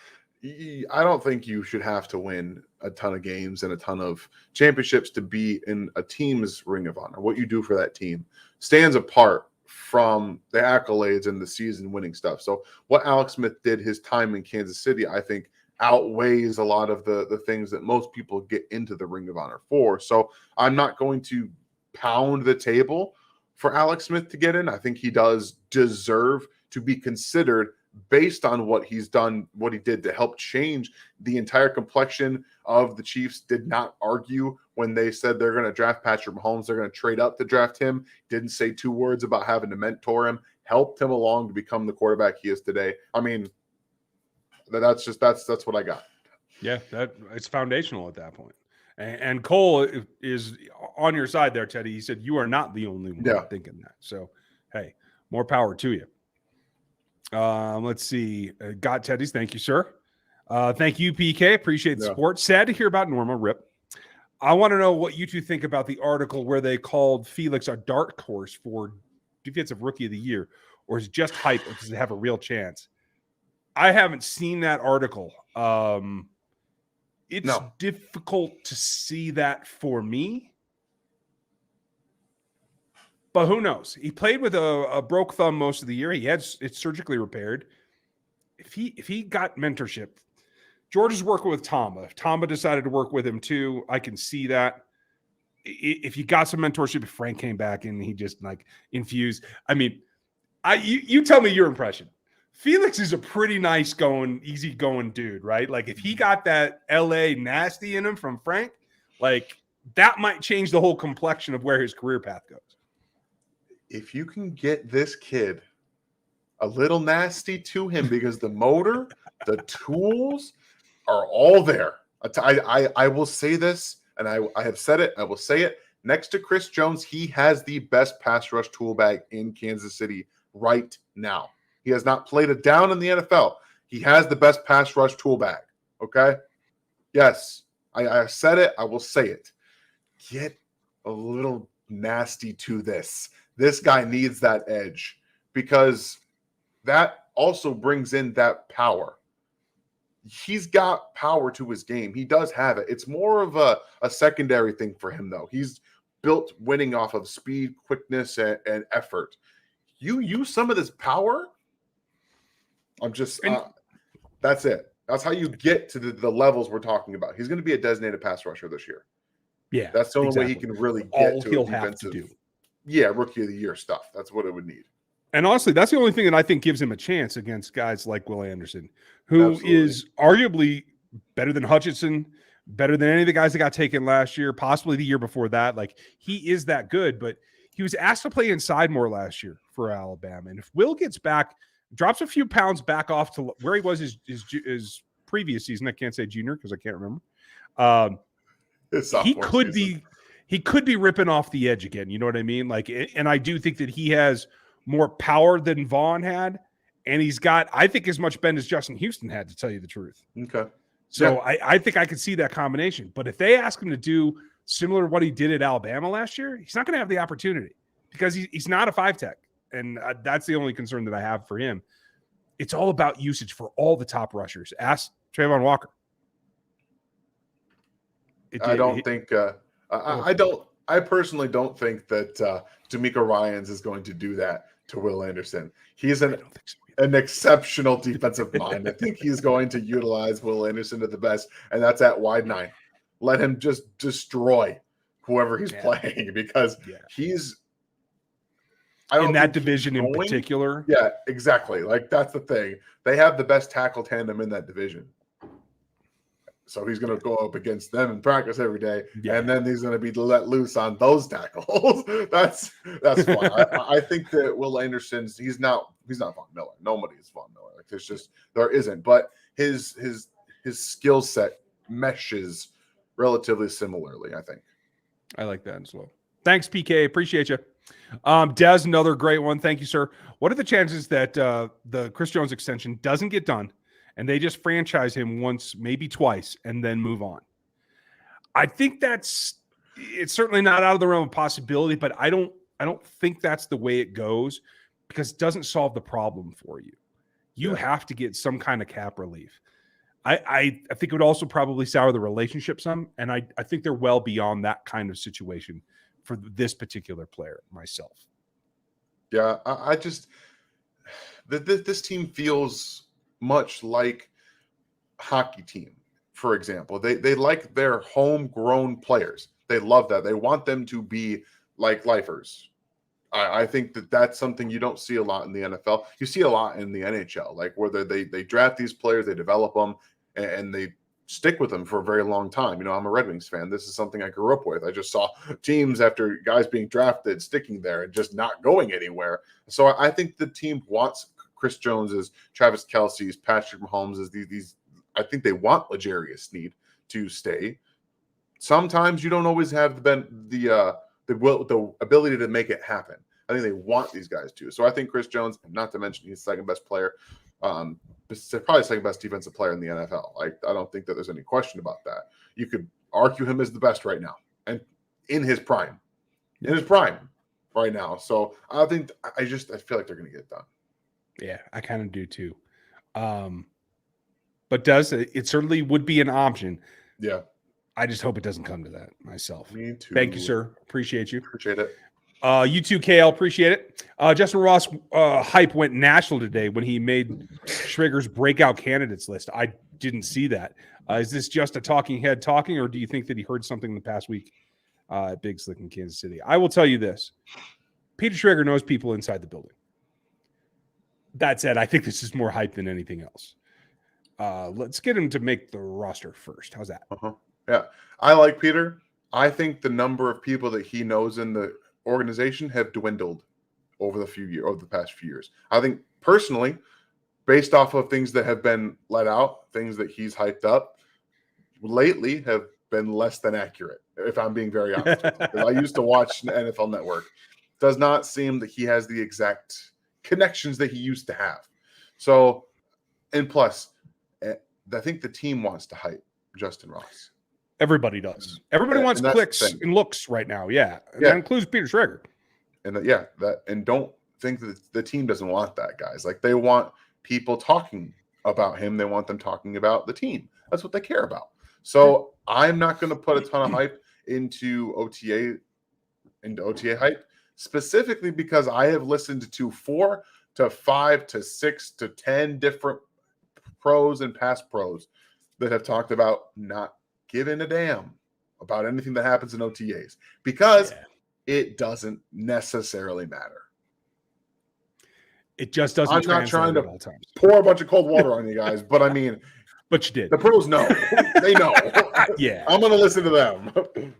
I don't think you should have to win a ton of games and a ton of championships to be in a team's Ring of Honor. What you do for that team stands apart from the accolades and the season winning stuff. So what Alex Smith did, his time in Kansas City, I think outweighs a lot of the things that most people get into the Ring of Honor for. So I'm not going to pound the table for Alex Smith to get in. I think he does deserve to be considered based on what he's done, what he did to help change the entire complexion of the Chiefs. Did not argue when they said they're going to draft Patrick Mahomes. They're going to trade up to draft him. Didn't say two words about having to mentor him. Helped him along to become the quarterback he is today. I mean, that's what I got. Yeah, it's foundational at that point. And Cole is on your side there, Teddy. He said you are not the only one thinking that. So, hey, more power to you. Let's see. Got Teddy's. Thank you, sir. Thank you, PK. Appreciate the support. Sad to hear about Norma. Rip. I want to know what you two think about the article where they called Felix a dark horse for defensive rookie of the year, or is it just hype because they have a real chance? I haven't seen that article. It's difficult to see that for me. But who knows? He played with a broke thumb most of the year. He had it surgically repaired. If he got mentorship, George is working with Tamba. If Tamba decided to work with him too, I can see that. If you got some mentorship, if Frank came back and he just like infused. I mean, you tell me your impression. Felix is a pretty nice going, easy going dude, right? Like if he got that LA nasty in him from Frank, like that might change the whole complexion of where his career path goes. If you can get this kid a little nasty to him because the motor, the tools are all there. I will say this, and I have said it. I will say it. Next to Chris Jones, he has the best pass rush tool bag in Kansas City right now. He has not played a down in the NFL. He has the best pass rush tool bag. Okay? Yes, I said it. I will say it. Get a little nasty to this. This guy needs that edge because that also brings in that power. He's got power to his game. He does have it. It's more of a secondary thing for him, though. He's built winning off of speed, quickness, and effort. You use some of this power. That's it. That's how you get to the levels we're talking about. He's going to be a designated pass rusher this year. Yeah, that's the only way he can really get to he'll have to do. Yeah, rookie of the year stuff. That's what it would need. And honestly, that's the only thing that I think gives him a chance against guys like Will Anderson, who is arguably better than Hutchinson, better than any of the guys that got taken last year, possibly the year before that. Like he is that good, but he was asked to play inside more last year for Alabama. And if Will gets back, drops a few pounds back off to where he was his previous season, I can't say junior because I can't remember. He could be ripping off the edge again. You know what I mean? Like, and I do think that he has more power than Vaughn had, and he's got, I think, as much bend as Justin Houston had, to tell you the truth. Okay. So I think I could see that combination. But if they ask him to do similar to what he did at Alabama last year, he's not going to have the opportunity because he's not a 5-tech. And that's the only concern that I have for him. It's all about usage for all the top rushers. Ask Trayvon Walker. I personally don't think that D'Amico Ryans is going to do that to Will Anderson. He's an exceptional defensive mind. I think he's going to utilize Will Anderson to the best, and that's at wide 9. Let him just destroy whoever he's playing because he's in that division in particular. Yeah, exactly. Like that's the thing. They have the best tackle tandem in that division. So he's going to go up against them in practice every day, and then he's going to be let loose on those tackles. That's fun. I think that Will Anderson's he's not Von Miller. Nobody is Von Miller. Like there isn't. But his skill set meshes relatively similarly. I think. I like that as well. Thanks, PK. Appreciate you. Des, another great one. Thank you, sir. What are the chances that the Chris Jones extension doesn't get done? And they just franchise him once, maybe twice, and then move on. I think it's certainly not out of the realm of possibility, but I don't think that's the way it goes because it doesn't solve the problem for you. You have to get some kind of cap relief. I think it would also probably sour the relationship some, and I think they're well beyond that kind of situation for this particular player myself. Yeah, I just this team feels much like hockey team, for example. They like their homegrown players. They love that. They want them to be like lifers. I think that's something you don't see a lot in the NFL. You see a lot in the NHL, like where they draft these players, they develop them, and they stick with them for a very long time. You know, I'm a Red Wings fan. This is something I grew up with. I just saw teams after guys being drafted sticking there and just not going anywhere. So I think the team wants Chris Jones's, Travis Kelce's, Patrick Mahomes's, these. I think they want L'Jarius Sneed to stay. Sometimes you don't always have the ability to make it happen. I think they want these guys to. So I think Chris Jones, not to mention he's second best player, probably second best defensive player in the NFL. Like I don't think that there's any question about that. You could argue him as the best right now and in his prime right now. So I think I feel like they're going to get it done. Yeah, I kind of do too. But it certainly would be an option. Yeah. I just hope it doesn't come to that myself. Me too. Thank you, sir. Appreciate you. Appreciate it. You too, KL. Appreciate it. Justin Ross hype went national today when he made Schrager's breakout candidates list. I didn't see that. Is this just a talking head talking, or do you think that he heard something in the past week at Big Slick in Kansas City? I will tell you this. Peter Schrager knows people inside the building. That said, I think this is more hype than anything else. Let's get him to make the roster first. How's that? Yeah, I like Peter. I think the number of people that he knows in the organization have dwindled over the past few years. I think personally, based off of things that have been let out, things that he's hyped up lately have been less than accurate, if I'm being very honest with you. I used to watch the NFL Network. Does not seem that he has the exact connections that he used to have. So, and plus, I think the team wants to hype Justin Ross. Everybody does. Everybody wants clicks and looks right now. Yeah. And that includes Peter Schrager. And don't think that the team doesn't want that, guys. Like they want people talking about him. They want them talking about the team. That's what they care about. So I'm not going to put a ton of hype into OTA hype, specifically because I have listened to 4 to 5 to 6 to 10 different pros and past pros that have talked about not giving a damn about anything that happens in OTAs because it doesn't necessarily matter. It just doesn't. I'm not trying to pour a bunch of cold water on you guys, but I mean, but you did. The pros know. They know. Yeah, I'm going to listen to them.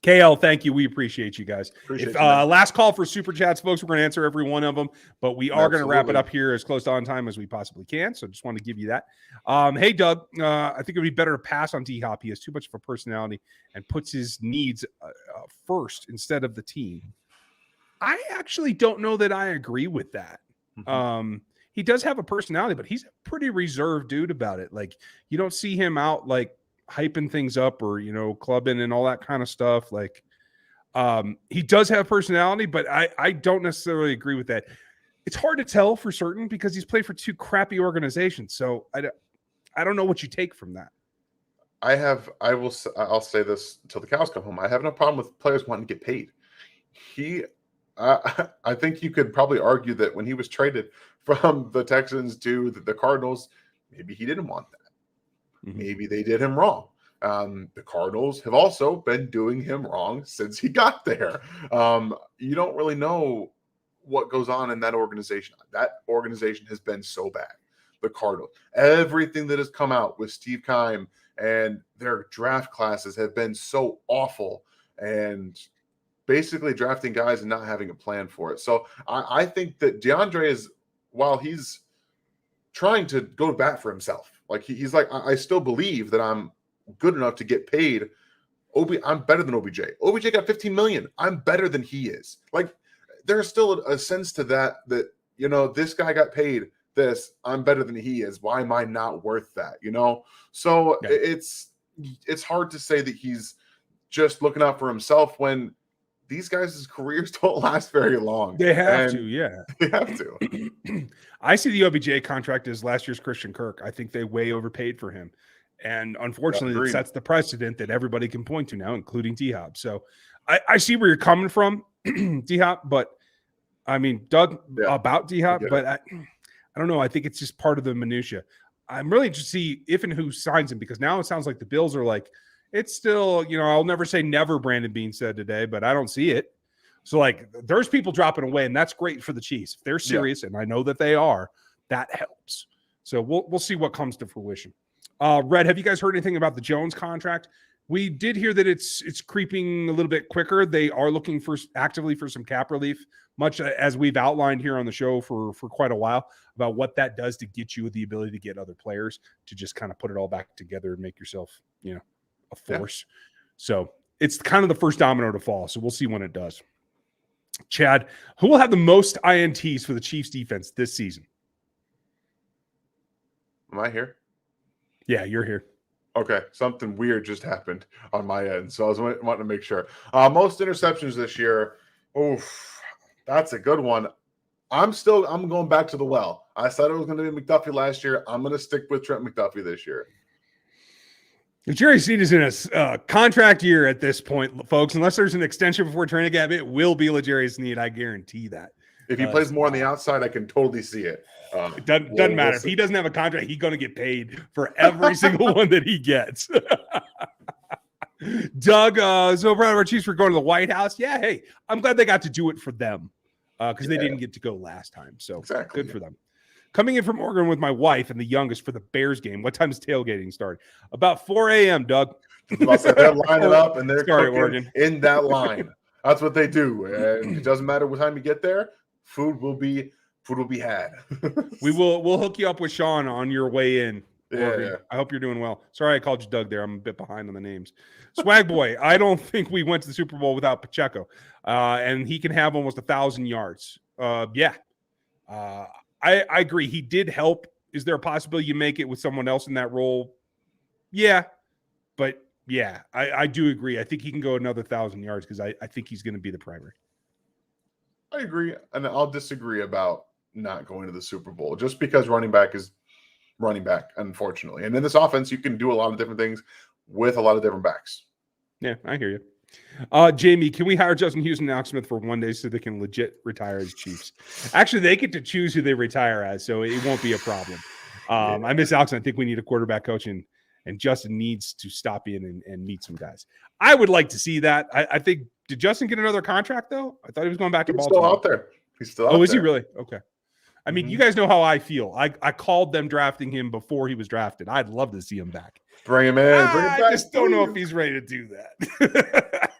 KL, thank you. We appreciate you guys. Last call for super chats, folks. We're going to answer every one of them, but we are going to wrap it up here as close to on time as we possibly can. So just want to give you that. Hey, Doug, I think it would be better to pass on D-Hop. He has too much of a personality and puts his needs first instead of the team. I actually don't know that I agree with that. he does have a personality, but he's a pretty reserved dude about it. Like, you don't see him out like hyping things up or, clubbing and all that kind of stuff. Like, he does have personality, but I don't necessarily agree with that. It's hard to tell for certain because he's played for two crappy organizations. So I don't know what you take from that. I'll say this until the cows come home. I have no problem with players wanting to get paid. I think you could probably argue that when he was traded from the Texans to the Cardinals, maybe he didn't want that. Mm-hmm. Maybe they did him wrong. The Cardinals have also been doing him wrong since he got there. You don't really know what goes on in that organization. That organization has been so bad. The Cardinals, everything that has come out with Steve Keim and their draft classes have been so awful, and basically drafting guys and not having a plan for it. So I think that DeAndre is, while he's trying to go to bat for himself, like he's like, I still believe that I'm good enough to get paid. I'm better than OBJ. OBJ got $15 million. I'm better than he is. Like, there's still a sense to that, this guy got paid this, I'm better than he is. Why am I not worth that? So yeah. It's hard to say that he's just looking out for himself when these guys' careers don't last very long. They have to, yeah. They have to. I see the OBJ contract as last year's Christian Kirk. I think they way overpaid for him. And unfortunately, it sets the precedent that everybody can point to now, including D-Hop. So I see where you're coming from, D-Hop, but I mean, Doug, about D-Hop, but I don't know. I think it's just part of the minutia. I'm really interested to see if and who signs him, because now it sounds like the Bills are like, it's still, I'll never say never, Brandon Beane said today, but I don't see it. So, like, there's people dropping away, and that's great for the Chiefs. If they're serious, and I know that they are, that helps. So we'll see what comes to fruition. Red, have you guys heard anything about the Jones contract? We did hear that it's creeping a little bit quicker. They are looking actively for some cap relief, much as we've outlined here on the show for quite a while, about what that does to get you the ability to get other players to just kind of put it all back together and make yourself, a force. Yeah. So it's kind of the first domino to fall. So we'll see when it does. Chad, who will have the most INTs for the Chiefs defense this season? Am I here? Yeah, you're here. Okay, something weird just happened on my end, so I was wanting to make sure. Most interceptions this year. Oof, that's a good one. I'm going back to the well. I said it was going to be McDuffie last year. I'm going to stick with Trent McDuffie this year. Jerry Sneed is in a contract year at this point, folks. Unless there's an extension before training camp, it will be Jerry Sneed. I guarantee that. If he plays more on the outside, I can totally see it. It doesn't matter. If he doesn't have a contract, he's going to get paid for every single one that he gets. Doug, so proud of our Chiefs for going to the White House. Yeah, hey, I'm glad they got to do it for them because they didn't get to go last time. So good for them. Coming in from Oregon with my wife and the youngest for the Bears game. What time is tailgating start? About 4 a.m., Doug. They're lining up and they're cooking in that line. That's what they do. And it doesn't matter what time you get there. Food will be had. We'll hook you up with Sean on your way in. Yeah. I hope you're doing well. Sorry I called you Doug there. I'm a bit behind on the names. Swag Boy, I don't think we went to the Super Bowl without Pacheco. And he can have almost 1,000 yards. I agree. He did help. Is there a possibility you make it with someone else in that role? Yeah. But yeah, I do agree. I think he can go another 1,000 yards because I think he's going to be the primary. I agree. And I'll disagree about not going to the Super Bowl just because running back is running back, unfortunately. And in this offense, you can do a lot of different things with a lot of different backs. Yeah, I hear you. Jamie, can we hire Justin Houston and Alex Smith for one day so they can legit retire as Chiefs? Actually, they get to choose who they retire as, so it won't be a problem. I miss Alex, and I think we need a quarterback coach, and Justin needs to stop in and meet some guys. I would like to see that. I think, did Justin get another contract, though? I thought he was going back to Baltimore. Still out there. He's still out there. Oh, is he really? Okay. I mean, you guys know how I feel. I called them drafting him before he was drafted. I'd love to see him back. Bring him in. Bring him back. I just don't know if he's ready to do that.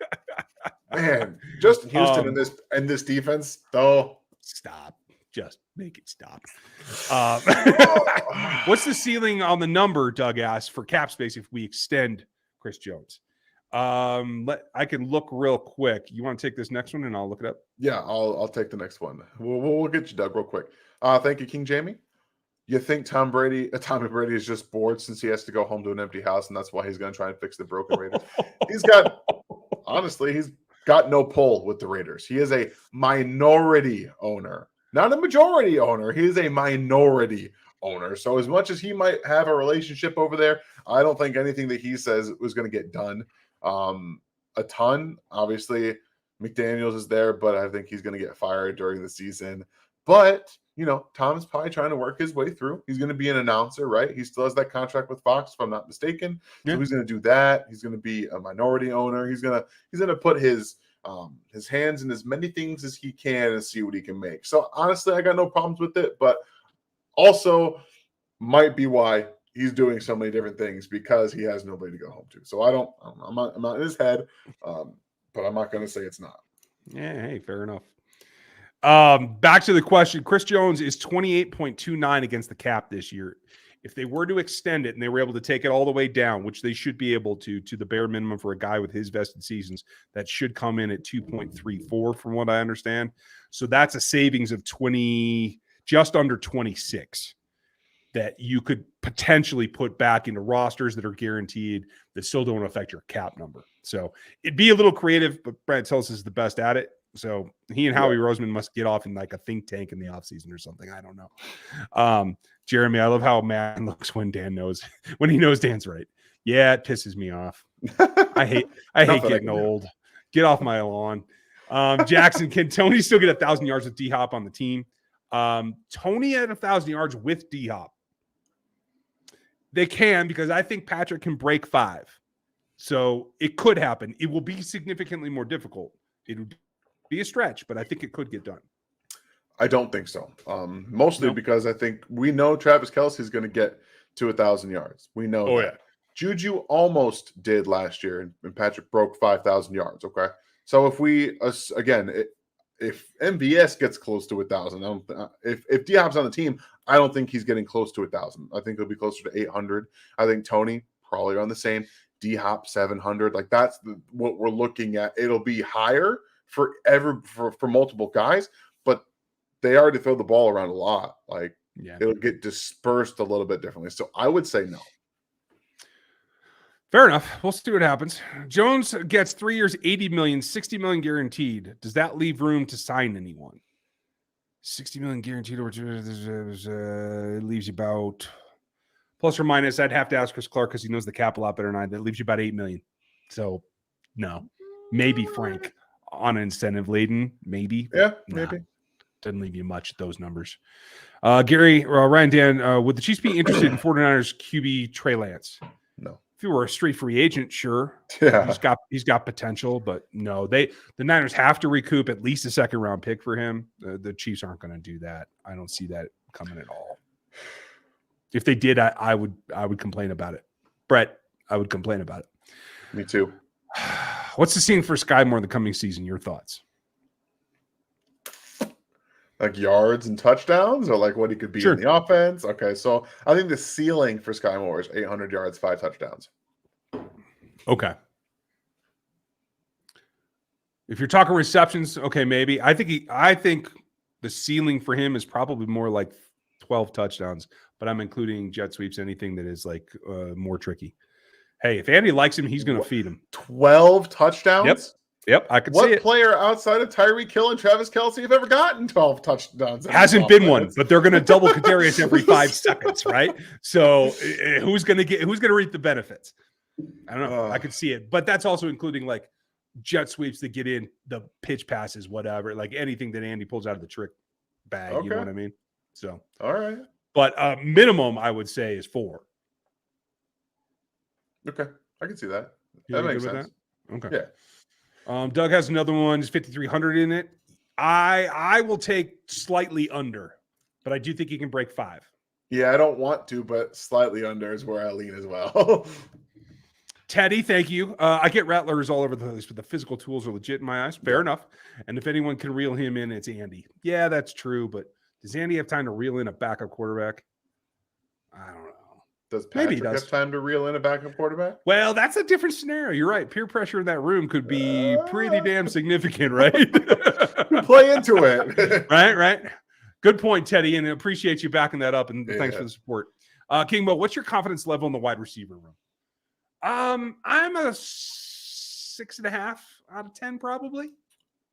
Man, Justin Houston in this defense, though. Stop. Just make it stop. What's the ceiling on the number, Doug asked, for cap space if we extend Chris Jones? I can look real quick. You want to take this next one and I'll look it up? Yeah, I'll take the next one. We'll get you, Doug, real quick. Thank you, King Jamie. You think Tommy Brady is just bored since he has to go home to an empty house, and that's why he's going to try and fix the broken Raiders? He's got no pull with the Raiders. He is a minority owner, not a majority owner. He is a minority owner. So as much as he might have a relationship over there, I don't think anything that he says was going to get done a ton. Obviously, McDaniels is there, but I think he's going to get fired during the season. But, Tom's probably trying to work his way through. He's going to be an announcer, right? He still has that contract with Fox, if I'm not mistaken. Yeah. So he's going to do that. He's going to be a minority owner. He's going to put his hands in as many things as he can and see what he can make. So honestly, I got no problems with it, but also might be why he's doing so many different things, because he has nobody to go home to. So I'm not in his head, but I'm not going to say it's not. Yeah, hey, fair enough. Back to the question. Chris Jones is 28.29 against the cap this year. If they were to extend it and they were able to take it all the way down, which they should be able to the bare minimum for a guy with his vested seasons, that should come in at 2.34 from what I understand. So that's a savings of just under 26 that you could potentially put back into rosters that are guaranteed that still don't affect your cap number. So it'd be a little creative, but Brad Tellis is the best at it. So he and Howie Roseman must get off in like a think tank in the offseason or something. I don't know. Jeremy, I love how man looks when he knows Dan's right. Yeah, it pisses me off. I hate getting old. Get off my lawn. Jackson, can Tony still get 1,000 yards with D-Hop on the team? Tony had 1,000 yards with D-Hop. They can, because I think Patrick can break 5. So it could happen. It will be significantly more difficult. It would be a stretch, but I think it could get done. I don't think so. Mostly because I think we know Travis Kelce is going to get to 1,000 yards. We know that. Yeah. Juju almost did last year, and Patrick broke 5,000 yards. Okay. So if if MVS gets close to 1,000, if D-Hop's on the team, I don't think he's getting close to 1,000. I think he'll be closer to 800. I think Tony probably on the same. D-Hop 700. Like that's what we're looking at. It'll be higher for multiple guys, but they already throw the ball around a lot. Like it'll get dispersed a little bit differently. So I would say no. Fair enough. We'll see what happens. Jones gets 3 years, 80 million, 60 million guaranteed. Does that leave room to sign anyone? 60 million guaranteed over it leaves you about plus or minus. I'd have to ask Chris Clark because he knows the cap a lot better than I. That leaves you about 8 million. So no, maybe Frank on incentive laden, maybe. Yeah, maybe. Doesn't leave you much at those numbers. Gary, Ryan, Dan, would the Chiefs be interested in 49ers QB Trey Lance? No. If he were a straight free agent, sure. Yeah. He's got potential, but no. The Niners have to recoup at least a second round pick for him. The Chiefs aren't going to do that. I don't see that coming at all. If they did, I would complain about it. Brett, I would complain about it. Me too. What's the scene for Sky Moore in the coming season? Your thoughts? Like yards and touchdowns, or like what he could be in the offense? Okay, so I think the ceiling for Sky Moore is 800 yards, 5 touchdowns. Okay. If you're talking receptions, okay, maybe. I think the ceiling for him is probably more like 12 touchdowns, but I'm including jet sweeps, anything that is like more tricky. Hey, if Andy likes him, he's going to feed him. 12 touchdowns? Yep, I could see it. What player outside of Tyreek Hill and Travis Kelce have ever gotten 12 touchdowns? Hasn't been one, but they're going to double Kadarius every 5 seconds, right? So who's going to reap the benefits? I don't know. I could see it, but that's also including like jet sweeps that get in, the pitch passes, whatever, like anything that Andy pulls out of the trick bag. Okay. You know what I mean? So all right, but minimum I would say is 4. Okay, I can see that. That makes sense. That? Okay. Yeah. Doug has another one. There's 5,300 in it. I will take slightly under, but I do think he can break 5. Yeah, I don't want to, but slightly under is where I lean as well. Teddy, thank you. I get Rattlers all over the place, but the physical tools are legit in my eyes. Fair enough. And if anyone can reel him in, it's Andy. Yeah, that's true, but does Andy have time to reel in a backup quarterback? I don't know. Does Patrick have time to reel in a backup quarterback? Well, that's a different scenario. You're right. Peer pressure in that room could be pretty damn significant, right? Play into it. Right. Good point, Teddy, and appreciate you backing that up. And thanks Yeah. for the support. King Mo, what's your confidence level in the wide receiver room? I'm a 6.5 out of 10, probably.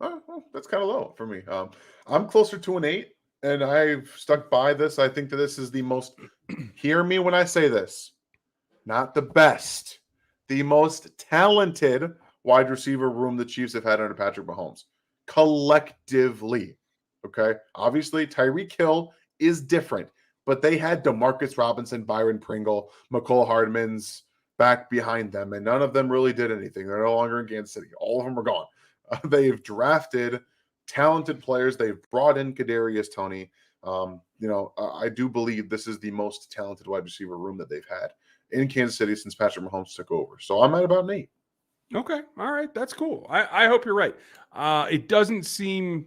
Oh, well, that's kind of low for me. I'm closer to an 8, and I've stuck by this. I think that this is the most, hear me when I say this, not the best, the most talented wide receiver room the Chiefs have had under Patrick Mahomes, collectively. Okay? Obviously, Tyreek Hill is different, but they had DeMarcus Robinson, Byron Pringle, McCole Hardman's back behind them, and none of them really did anything. They're no longer in Kansas City. All of them are gone. They've drafted talented players. They've brought in Kadarius Toney. I do believe this is the most talented wide receiver room that they've had in Kansas City since Patrick Mahomes took over. So I'm at about an 8. Okay. All right. That's cool. I hope you're right. It doesn't seem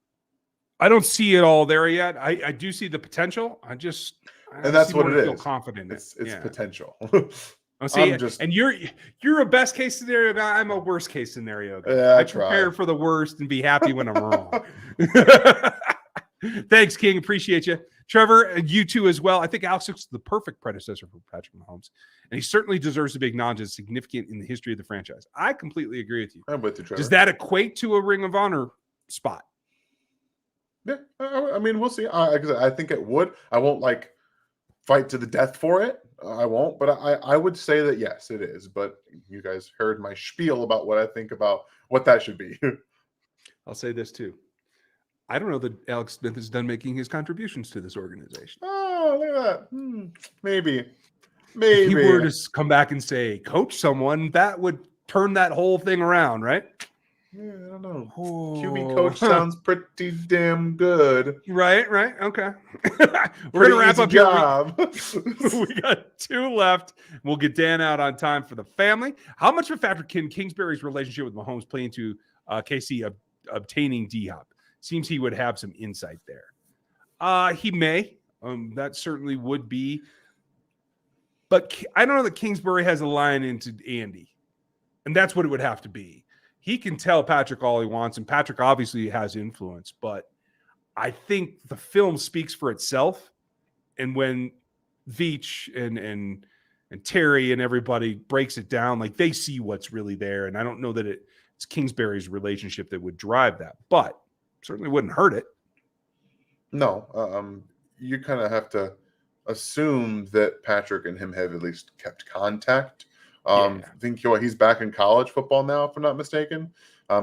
– I don't see it all there yet. I do see the potential. I that's what it feel is. confident. It's potential. And you're a best case scenario guy. I'm a worst case scenario guy. Yeah, I prepare for the worst and be happy when I'm wrong. Thanks, King. Appreciate you, Trevor. And you too as well. I think Alex is the perfect predecessor for Patrick Mahomes, and he certainly deserves to be acknowledged as significant in the history of the franchise. I completely agree with you. I'm with you, Trevor. Does that equate to a Ring of Honor spot? Yeah, I mean, we'll see. I think it would. I won't fight to the death for it. I won't, but I would say that yes, it is. But you guys heard my spiel about what I think about what that should be. I'll say this too. I don't know that Alex Smith is done making his contributions to this organization. Oh, look at that. Maybe. If he were to come back and say, coach someone, that would turn that whole thing around, right? Yeah, I don't know. QB coach sounds pretty damn good. Right. Okay. We're going to wrap up job. We got 2 left. We'll get Dan out on time for the family. How much of a factor can Kingsbury's relationship with Mahomes play into KC obtaining D-Hop? Seems he would have some insight there. He may. That certainly would be. But I don't know that Kingsbury has a line into Andy. And that's what it would have to be. He can tell Patrick all he wants, and Patrick obviously has influence, but I think the film speaks for itself. And when Veach and Terry and everybody breaks it down, they see what's really there. And I don't know that it's Kingsbury's relationship that would drive that, but certainly wouldn't hurt it. No, you kind of have to assume that Patrick and him have at least kept contact. I think he's back in college football now, if I'm not mistaken.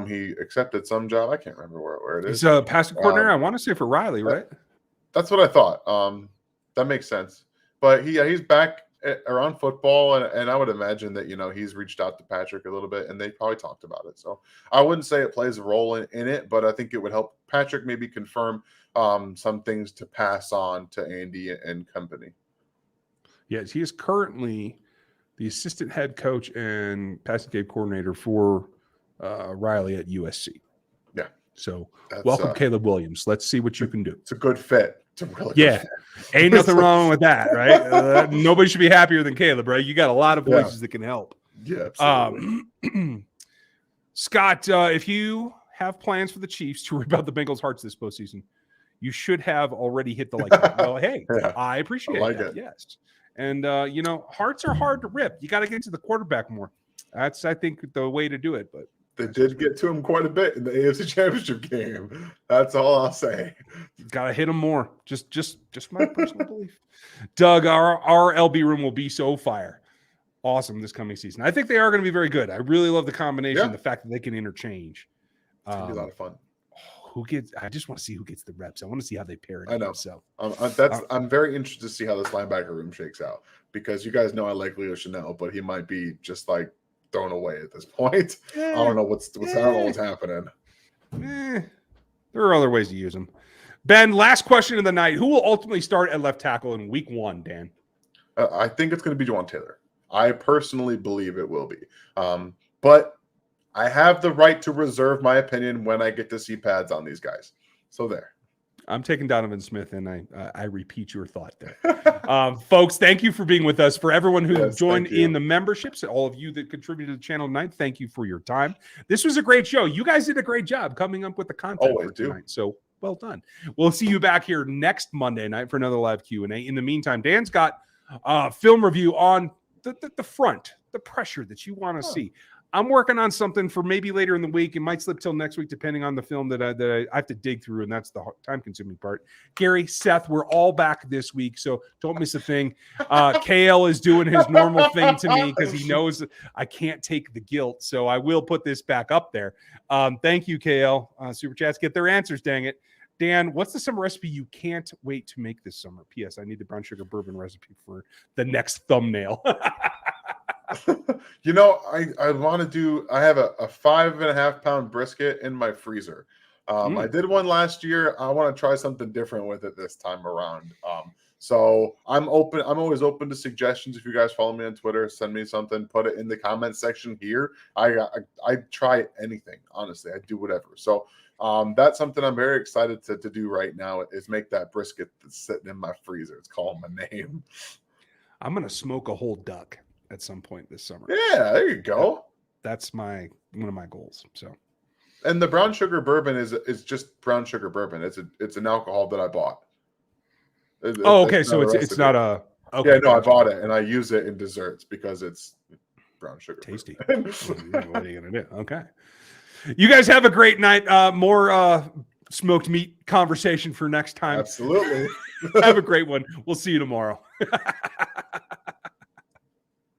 He accepted some job. I can't remember where it is. He's a passing coordinator. I want to say for Riley, right? That's what I thought. That makes sense. But he's back around football, and I would imagine that he's reached out to Patrick a little bit, and they probably talked about it. So I wouldn't say it plays a role in it, but I think it would help Patrick maybe confirm some things to pass on to Andy and company. Yes, he is currently the assistant head coach and passing game coordinator for Riley at USC. Yeah. So welcome, Caleb Williams. Let's see what you can do. It's a good fit. It's a really good fit. Ain't nothing wrong with that, right? Nobody should be happier than Caleb, right? You got a lot of voices that can help. Yeah, absolutely. Scott, if you have plans for the Chiefs to rip out the Bengals' hearts this postseason, you should have already hit the like button. Well, hey, I appreciate that. Yes. And, hearts are hard to rip. You got to get to the quarterback more. That's, I think, the way to do it. But they did get to him quite a bit in the AFC Championship game. That's all I'll say. Got to hit him more. Just my personal belief. Doug, our LB room will be so fire. Awesome this coming season. I think they are going to be very good. I really love the combination, the fact that they can interchange. It's going to be a lot of fun. I just want to see who gets the reps. I want to see how they pair it. I know. So I'm very interested to see how this linebacker room shakes out, because you guys know I like Leo Chanel, but he might be just thrown away at this point. I don't know what's happening. There are other ways to use him. Ben, last question of the night. Who will ultimately start at left tackle in week 1, Dan? I think it's going to be Juwan Taylor. I personally believe it will be. But I have the right to reserve my opinion when I get to see pads on these guys. So there. I'm taking Donovan Smith, and I repeat your thought there. Folks, thank you for being with us. For everyone who joined in the memberships, all of you that contributed to the channel tonight, thank you for your time. This was a great show. You guys did a great job coming up with the content for tonight. So Well done. We'll see you back here next Monday night for another live Q&A. In the meantime, Dan's got film review on the front, the pressure that you want to see. I'm working on something for maybe later in the week. It might slip till next week, depending on the film that I have to dig through, and that's the time-consuming part. Gary, Seth, we're all back this week, so don't miss a thing. KL is doing his normal thing to me because he knows I can't take the guilt, so I will put this back up there. Thank you, KL. Super Chats, get their answers, dang it. Dan, what's the summer recipe you can't wait to make this summer? P.S. I need the brown sugar bourbon recipe for the next thumbnail. You know, I want to do, I have a 5.5 pound brisket in my freezer. I did one last year. I want to try something different with it this time around. So I'm open. I'm always open to suggestions. If you guys follow me on Twitter, send me something, put it in the comment section here. I try anything, honestly. I do whatever. So that's something I'm very excited to do right now is make that brisket that's sitting in my freezer. It's calling my name. I'm going to smoke a whole duck at some point this summer. Yeah, there you go. That's one of my goals. So, and the brown sugar bourbon is just brown sugar bourbon. It's an alcohol that I bought. Okay, so it's not a. Okay, yeah, no, I bought it and I use it in desserts because it's brown sugar. Tasty. What are you gonna do? Okay. You guys have a great night. More smoked meat conversation for next time. Absolutely. Have a great one. We'll see you tomorrow.